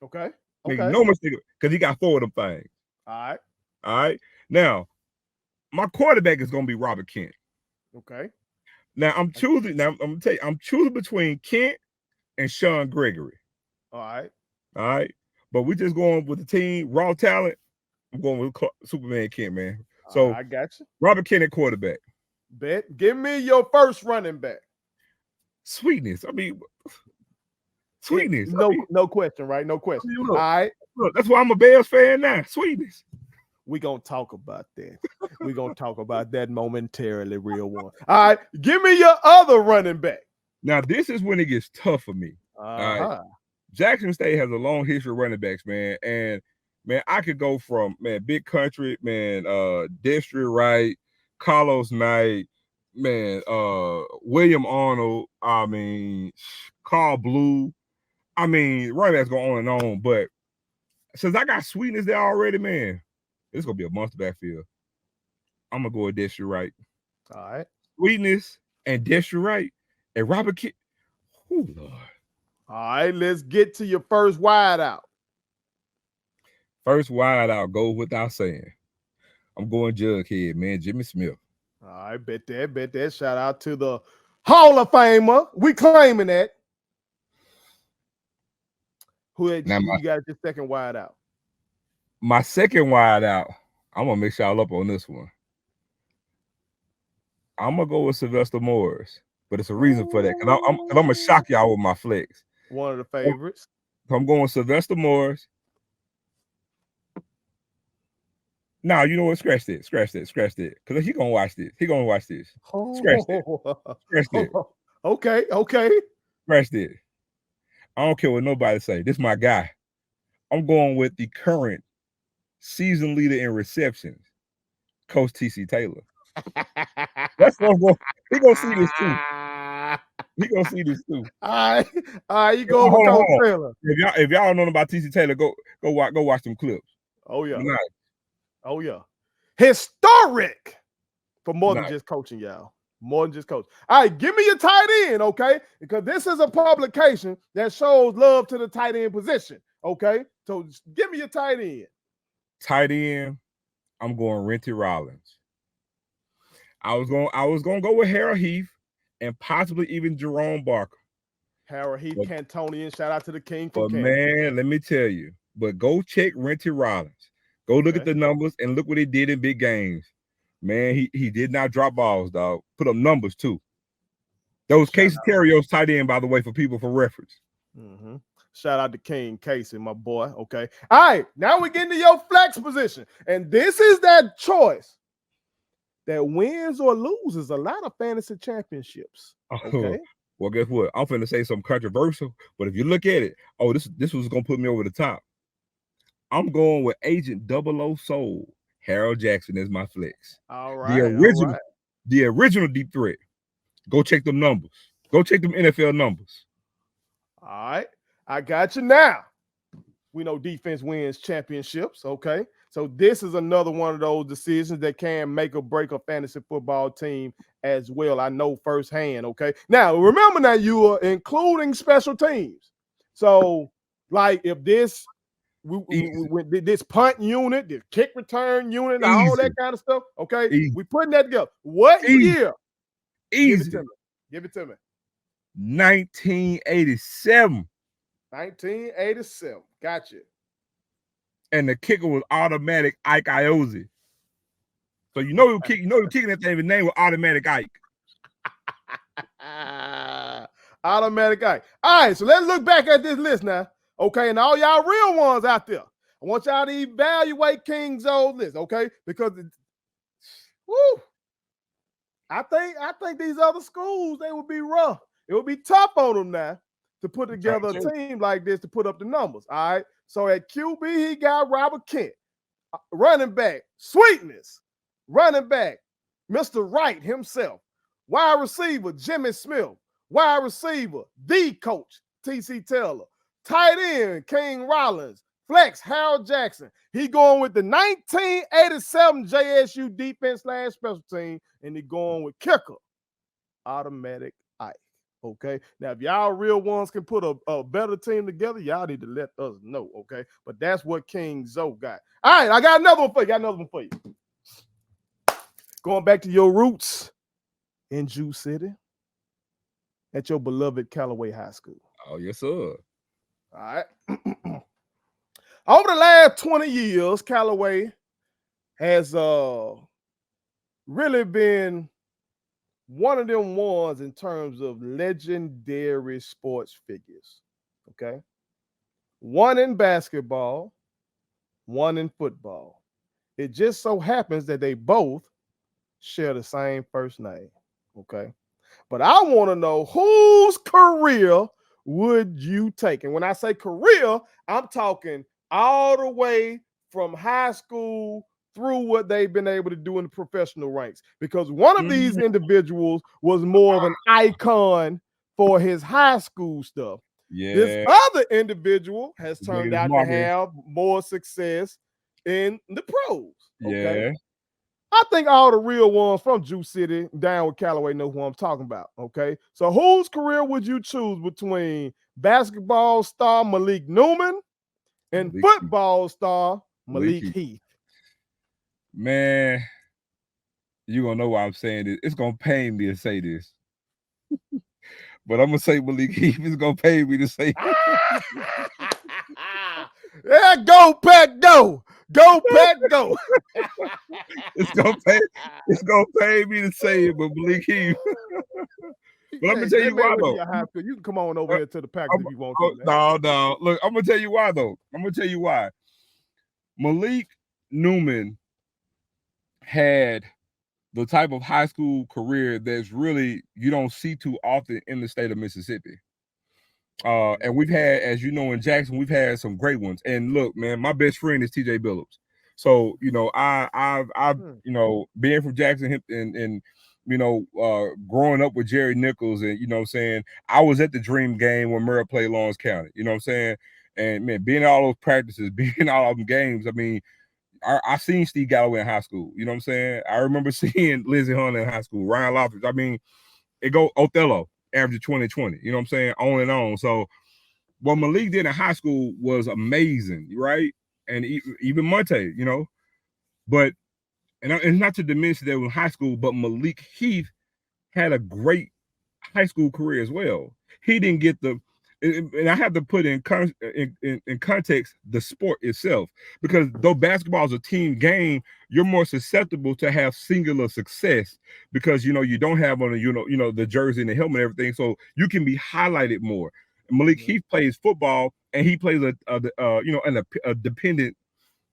Okay. No mistake, because he got 4 of them things. All right. Now, my quarterback is gonna be Robert Kent. Okay. Now I'm choosing. Now I'm gonna tell you, I'm choosing between Kent and Sean Gregory. All right. But we just going with the team raw talent. I'm going with Superman Kent, man. So I got you. Robert Kent at quarterback. Bet. Give me your first running back. Sweetness. No question, right? No question. Look, all right. Look, that's why I'm a Bears fan now. Sweetness. We're going to talk about that. We're going to talk about that momentarily, real one. All right. Give me your other running back. Now, this is when it gets tough for me. All right. Jackson State has a long history of running backs, man. And man, I could go from Big Country, Destry Wright, Carlos Knight, William Arnold, Carl Blue. Running backs go on and on. But since I got Sweetness there already, man, it's gonna be a monster backfield. I'm gonna go with Destry Wright. All right. Sweetness and Destry Wright and Robert Kent. Oh Lord. All right, let's get to your first wide out. First wide out goes without saying. I'm going Jughead, man. Jimmy Smith. All right, bet that. Shout out to the Hall of Famer. We claiming that. Who you got your second wide out? My second wide out, I'm going to mix y'all up on this one. I'm going to go with Sylvester Morris, but it's a reason for that because I'm going to shock y'all with my flex. One of the favorites. I'm going with Sylvester Morris. No, you know what? Scratch that. Because he gonna watch this. Scratch that. Okay. Scratch that. I don't care what nobody say. This is my guy. I'm going with the current season leader in receptions, Coach T.C. Taylor. That's what I'm going. He gonna see this too. All right. You go with Coach Taylor. If y'all don't know about T.C. Taylor, go watch them clips. Oh yeah. Oh, yeah. Historic for more than just coaching, y'all. More than just coaching. All right, give me your tight end, okay? Because this is a publication that shows love to the tight end position, okay? So give me your tight end. Tight end, I'm going Renty Rollins. I was going to go with Harold Heath and possibly even Jerome Barker. Harold Heath, Cantonian. Shout out to the King from But Canton. man, let me tell you. But go check Renty Rollins. Go look at the numbers and look what he did in big games. Man, he did not drop balls, dog. Put up numbers too. Those Casey Terrios tight end, by the way, for people for reference. Mm-hmm. Shout out to King Casey, my boy. Okay. All right. Now we get into your flex position. And this is that choice that wins or loses a lot of fantasy championships. Okay. Well, guess what? I'm finna say something controversial, but if you look at it, this was gonna put me over the top. I'm going with Agent 00 Soul. Harold Jackson is my flex. All right. The original deep threat. Go check them numbers. Go check them NFL numbers. All right. I got you now. We know defense wins championships. Okay. So this is another one of those decisions that can make or break a fantasy football team as well. I know firsthand. Okay. Now, remember now you are including special teams. So, like if this this punt unit, this kick return unit, all that kind of stuff. Okay. We putting that together. What year? Easy. Give it to me. 1987. 1987. Gotcha. And the kicker was automatic Ike Iozzi. So you know you're kicking that thing. His name was Automatic Ike. Automatic Ike. All right, so let's look back at this list now. Okay, and all y'all real ones out there, I want y'all to evaluate King's old list. Okay, because I think these other schools, they would be rough. It would be tough on them now to put together a team like this to put up the numbers. All right. So at QB, he got Robert Kent. Running back, Sweetness. Running back, Mr. Wright himself. Wide receiver, Jimmy Smith. Wide receiver, the coach, T.C. Taylor. Tight end, King Rollins. Flex, Harold Jackson. He going with the 1987 JSU defense / special team, and he going with kicker, Automatic Ike. Okay. Now, if y'all real ones can put a better team together, y'all need to let us know. Okay. But that's what King Zoe got. All right. I got another one for you. Going back to your roots in Jew City at your beloved Callaway High School. Oh, yes, sir. All right. Over the last 20 years, Callaway has really been one of them ones in terms of legendary sports figures. Okay. One in basketball, one in football. It just so happens that they both share the same first name. Okay. But I want to know whose career would you take? And when I say career, I'm talking all the way from high school through what they've been able to do in the professional ranks. Because one of these individuals was more of an icon for his high school stuff. Yeah. This other individual has turned out to have more success in the pros. Okay. Yeah. I think all the real ones from Jew City down with Callaway know who I'm talking about. Okay. So whose career would you choose between basketball star Malik Newman and football star Malik Heath? Man, you're going to know why I'm saying this. It's going to pain me to say this. But I'm going to say Malik Heath. It's going to pain me to say it. Yeah, go, Pack, go. Go, Pack, go. It's gonna pay me to say it, but Malik Heath. But I'm gonna tell you why though. You can come on over here to the Packers if you want to. No. Look, I'm gonna tell you why though. Malik Newman had the type of high school career that's really you don't see too often in the state of Mississippi. And we've had, as you know, in Jackson, we've had some great ones. And look, man, my best friend is TJ Phillips. So, you know, I've you know, being from Jackson and you know, growing up with Jerry Nichols and, you know what I'm saying, I was at the Dream game when Murrah played Lawrence County, you know what I'm saying? And, man, being at all those practices, being at all of them games, I mean, I seen Steve Galloway in high school, you know what I'm saying? I remember seeing Lindsey Hunter in high school, Ryan Loftus. I mean, it go Othello. Average 20-20, you know what I'm saying? On and on. So what Malik did in high school was amazing, right? And even Monte, you know. But and it's not to diminish that in high school, but Malik Heath had a great high school career as well. He didn't get the, and I have to put in context the sport itself, because though basketball is a team game, you're more susceptible to have singular success because you don't have on the jersey and the helmet and everything, so you can be highlighted more. Malik Heath plays football and he plays a dependent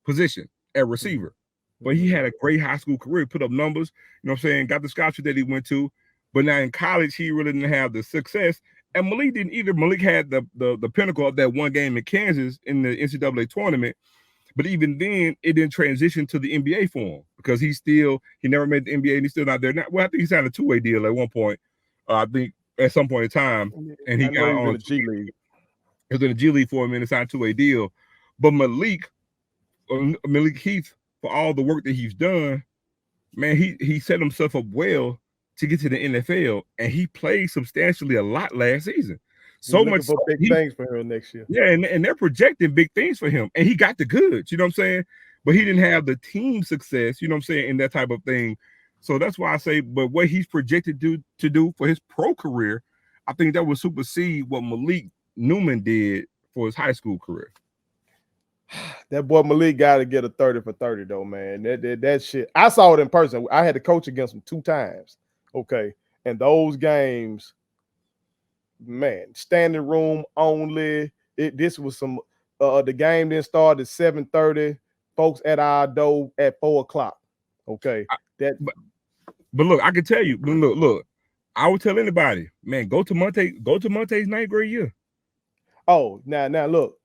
position at receiver. But he had a great high school career, put up numbers, got the scholarship that he went to. But now in college, he really didn't have the success. And Malik didn't either. Malik had the pinnacle of that one game in Kansas in the NCAA tournament. But even then, it didn't transition to the NBA for him because he never made the NBA and he's still not there. Well, I think he signed a two-way deal at one point. I think at some point in time. And he got on the G League. He was in the G League for a minute, signed a two-way deal. But Malik Heath, for all the work that he's done, man, he set himself up well to get to the NFL, and he played substantially a lot last season. So much for big things for him next year. Yeah, and they're projecting big things for him, and he got the goods, you know what I'm saying? But he didn't have the team success, you know what I'm saying, in that type of thing. So that's why I say, but what he's projected to do for his pro career, I think that would supersede what Malik Newman did for his high school career. That boy Malik got to get a 30 for 30 though, man. That shit. I saw it in person. I had to coach against him 2 times. Okay. And those games, man, standing room only. This was some the game then started at 7:30. Folks at our door at 4:00. Okay. But look, I can tell you, look, I would tell anybody, man, go to Monte's 9th grade year. Oh, now look.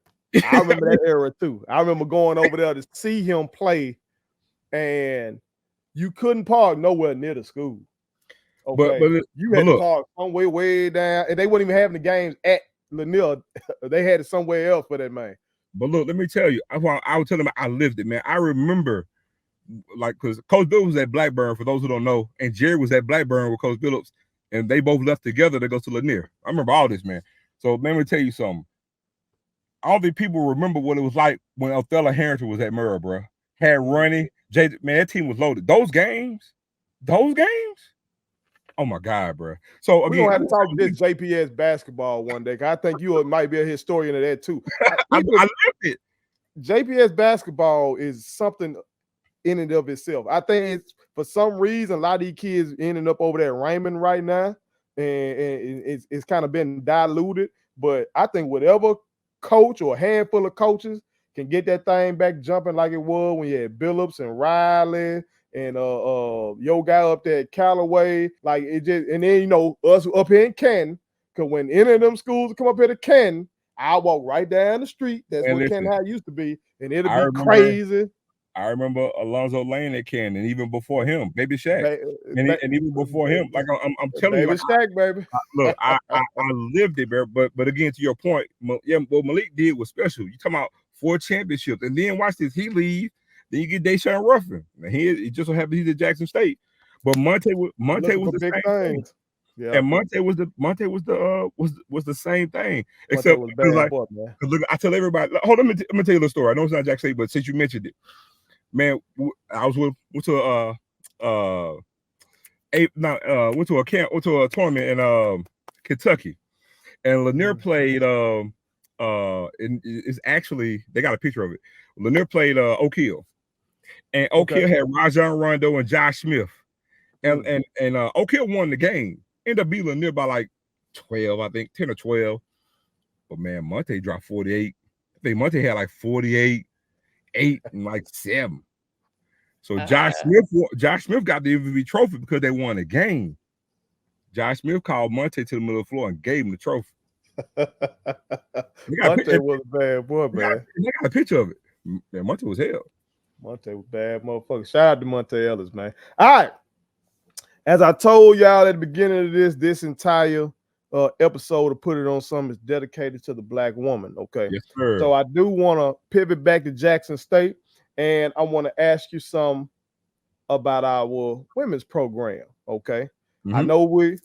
I remember that era too. I remember going over there to see him play, and you couldn't park nowhere near the school. Okay, but you had to park somewhere way down, and they weren't even having the games at Lanier. They had it somewhere else for that, man. But look, let me tell you, I would tell them I lived it, man. I remember, like, because Coach Bill was at Blackburn, for those who don't know, and Jerry was at Blackburn with Coach Phillips, and they both left together to go to Lanier. I remember all this, man. So let me tell you something. All the people remember what it was like when Othello Harrington was at Murrah, bro. Had Ronnie, man, that team was loaded. Those games. Oh my God, bro. So again, we're gonna have to talk this JPS basketball one day. I think you might be a historian of that too. I lived it. JPS basketball is something in and of itself. I think it's, for some reason, a lot of these kids ending up over there at Raymond right now, and it's kind of been diluted. But I think whatever coach or a handful of coaches can get that thing back jumping like it was when you had Phillips and Riley and your guy up there at Callaway, like it just, and then us up here in Canton, because when any of them schools come up here to Canton, I walk right down the street. That's what Canton High used to be, and it'll be crazy. I remember Alonzo Lane at Canton, and even before him, Baby Shaq, and even before him, like I'm telling you, Baby Shaq, baby. Look, I lived it, bro. But again, to your point, yeah, what Malik did was special. You talking about 4 championships, and then watch this, he leave, then you get Deshaun Ruffin. And he just so happens he's at Jackson State, but Monte was the big same thing. Yeah, and Monte was the same thing. Except like, look, I tell everybody. Hold on, let me tell you a little story. I know it's not Jackson State, but since you mentioned it. Man, I went to a tournament in Kentucky, and Lanier played. It's actually, they got a picture of it. Lanier played Oak Hill, and Oak Hill had Rajon Rondo and Josh Smith, and Oak Hill won the game. Ended up beating Lanier by like 12, I think 10 or 12. But man, Monte dropped 48. I think Monte had like 48. 8 and like 7. So Josh Smith got the MVP trophy because they won a game. Josh Smith called Monte to the middle of the floor and gave him the trophy. Monte was a bad boy, man. They got a picture of it. Man, Monte was hell. Monte was bad motherfucker. Shout out to Monte Ellis, man. All right. As I told y'all at the beginning of this entire episode to put it on something is dedicated to the Black woman. Okay. Yes, sir. So I do want to pivot back to Jackson State, and I want to ask you some about our women's program. Okay. I know we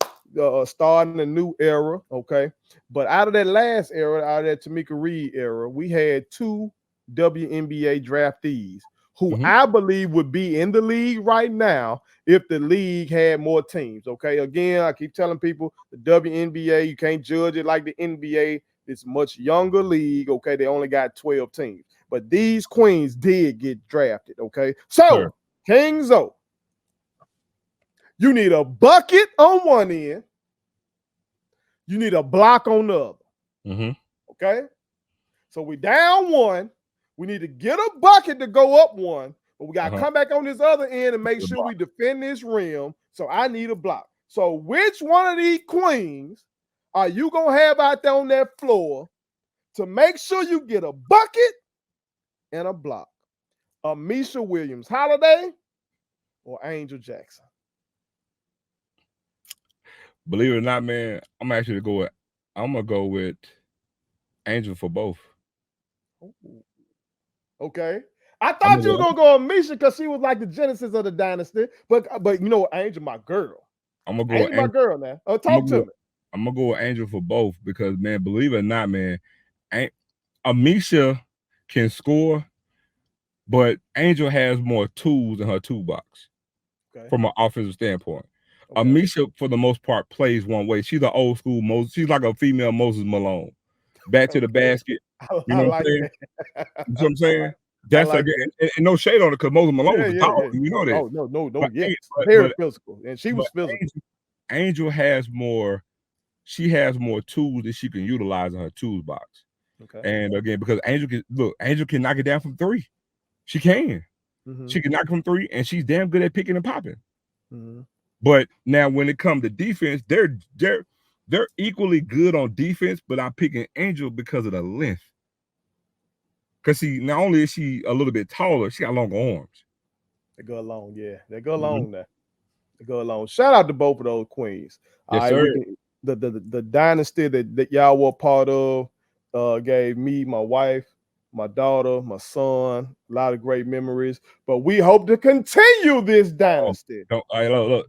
starting a new era. Okay. But out of that last era, out of that Tamika Reed era, we had 2 WNBA draftees. who I believe would be in the league right now if the league had more teams. Okay. Again, I keep telling people the WNBA, you can't judge it like the NBA. It's a much younger league. Okay. They only got 12 teams. But these queens did get drafted. Okay. So, Kings O, you need a bucket on one end. You need a block on the other. Okay. So we down one. We need to get a bucket to go up one, but we got to come back on this other end and make sure we defend this rim. So I need a block. So which one of these queens are you going to have out there on that floor to make sure you get a bucket and a block? Misha Williams Holiday or Angel Jackson? Believe it or not, man, I'm going to go with Angel for both. Ooh. Okay. I thought you were going to go on Misha because she was like the genesis of the dynasty. But you know what? Angel, my girl. I'm going to go with Angel, my girl now. Talk to me. I'm going to go with Angel for both because, man, believe it or not, man, Amisha can score, but Angel has more tools in her toolbox from an offensive standpoint. Amisha, for the most part, plays one way. She's an old school Moses. She's like a female Moses Malone. Back to the basket. You know what I'm saying? You know what I'm saying? That's like and no shade on it because Moses Malone was tall. You know that. Oh, no. Yes. Very physical. And she was physical. Angel has more, she has more tools that she can utilize in her toolbox. Okay. And again, because Angel can knock it down from three. She can. She can knock it from three, and she's damn good at picking and popping. But now when it comes to defense, they're equally good on defense, but I'm picking Angel because of the length. Because not only is she a little bit taller, she got longer arms. They go along, yeah. They go along now. They go along. Shout out to both of those queens. Yes, sir. The dynasty that y'all were part of gave me, my wife, my daughter, my son, a lot of great memories. But we hope to continue this dynasty. Look.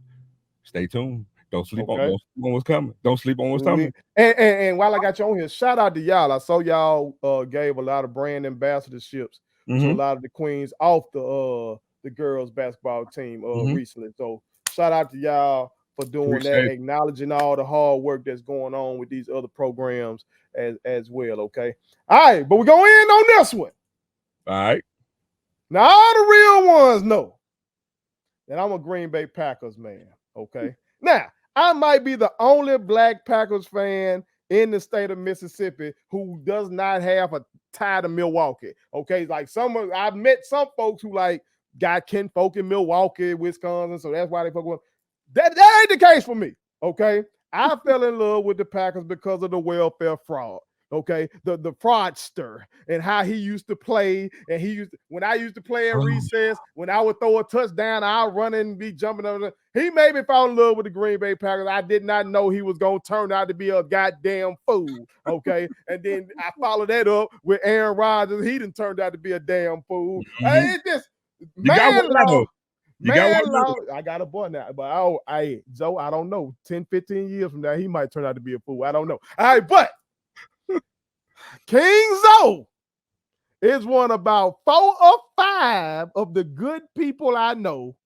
Stay tuned. Don't sleep on what's coming. Don't sleep on what's coming. And while I got you on here, shout out to y'all. I saw y'all gave a lot of brand ambassadorships to a lot of the queens off the girls basketball team recently. So shout out to y'all for doing that, acknowledging all the hard work that's going on with these other programs as well. Okay. All right, but we're going to end on this one. All right. Now all the real ones know that I'm a Green Bay Packers man. Okay. Now, I might be the only Black Packers fan in the state of Mississippi who does not have a tie to Milwaukee. Okay. Like I've met some folks who like got kinfolk in Milwaukee, Wisconsin. So that's why they fuck with that. That ain't the case for me. Okay. I fell in love with the Packers because of the welfare fraud. Okay, the fraudster and how he used to play, and when I used to play at recess, when I would throw a touchdown, I'd run and be jumping over. He made me fall in love with the Green Bay Packers. I did not know he was gonna turn out to be a goddamn fool. Okay, and then I followed that up with Aaron Rodgers. He done turned out to be a damn fool. It's just I got a boy now, but Joe, I don't know. 10, 15 years from now, he might turn out to be a fool. I don't know. All right, but King Zoe is one about 4 or 5 of the good people I know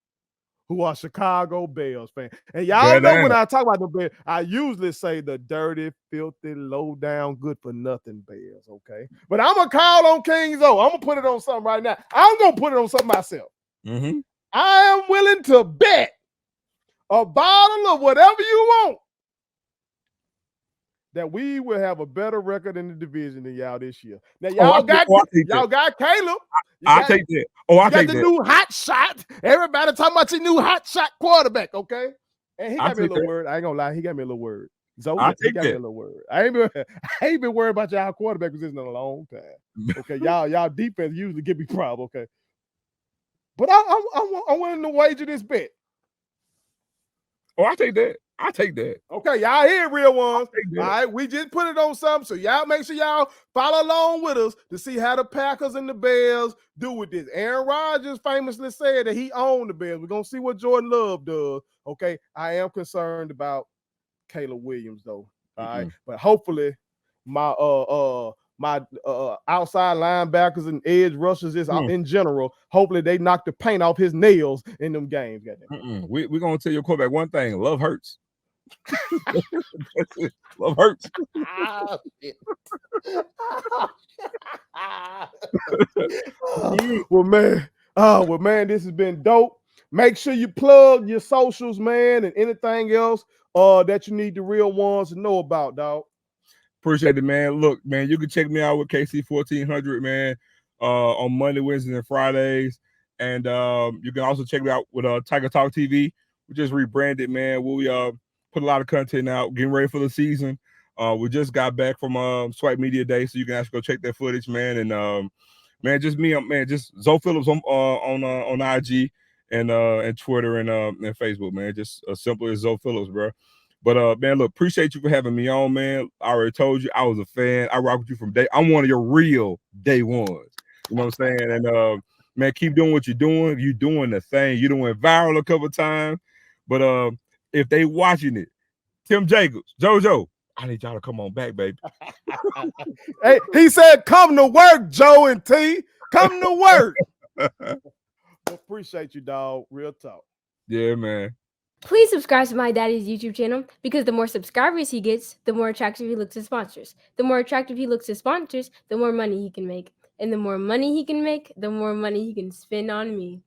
who are Chicago Bears fans. And y'all know when I talk about the Bears, I usually say the dirty, filthy, low down, good for nothing Bears, okay? But I'm going to call on King Zoe. I'm going to put it on something right now. I'm going to put it on something myself. I am willing to bet a bottle of whatever you want that we will have a better record in the division than y'all this year. Now y'all got Caleb. I'll take that. I got the new hot shot. Everybody talking about your new hot shot quarterback, okay? And he got me a little word. I ain't gonna lie, he got me a little word. Zoe, he got me a little word. I ain't been worried about y'all quarterback position in a long time. Okay, y'all defense usually give me problem, okay? But I'm willing to wager this bet. I take that. I take that. Okay, y'all hear real ones. All right, we just put it on something, so y'all make sure y'all follow along with us to see how the Packers and the Bears do with this. Aaron Rodgers famously said that he owned the Bears. We're going to see what Jordan Love does. Okay, I am concerned about Caleb Williams, though. All right, but hopefully my my outside linebackers and edge rushers is in general. Hopefully they knock the paint off his nails in them games. We're going to tell your quarterback one thing. Love hurts. Love hurts. Well, man, this has been dope. Make sure you plug your socials, man, and anything else that you need the real ones to know about, dog. Appreciate it, man. Look, man, you can check me out with KC 1400, man, on Monday, Wednesdays, and Fridays. And you can also check me out with Tiger Talk TV. We just rebranded, man. We put a lot of content out, getting ready for the season. We just got back from Swipe Media Day, so you can actually go check that footage, man. And man, just me, man, just Zoe Phillips on IG and Twitter and Facebook, man. Just as simple as Zoe Phillips, bro. But man, look, appreciate you for having me on, man. I already told you I was a fan. I rock with you from day. I'm one of your real day ones. You know what I'm saying? And man, keep doing what you're doing. You're doing the thing. You're doing viral a couple times. But if they watching it, Tim Jacobs, JoJo, I need y'all to come on back, baby. Hey, he said, "Come to work, Joe and T. Come to work." Appreciate you, dog. Real talk. Yeah, man. Please subscribe to my daddy's YouTube channel because the more subscribers he gets, the more attractive he looks to sponsors. The more attractive he looks to sponsors, the more money he can make. And the more money he can make, the more money he can spend on me.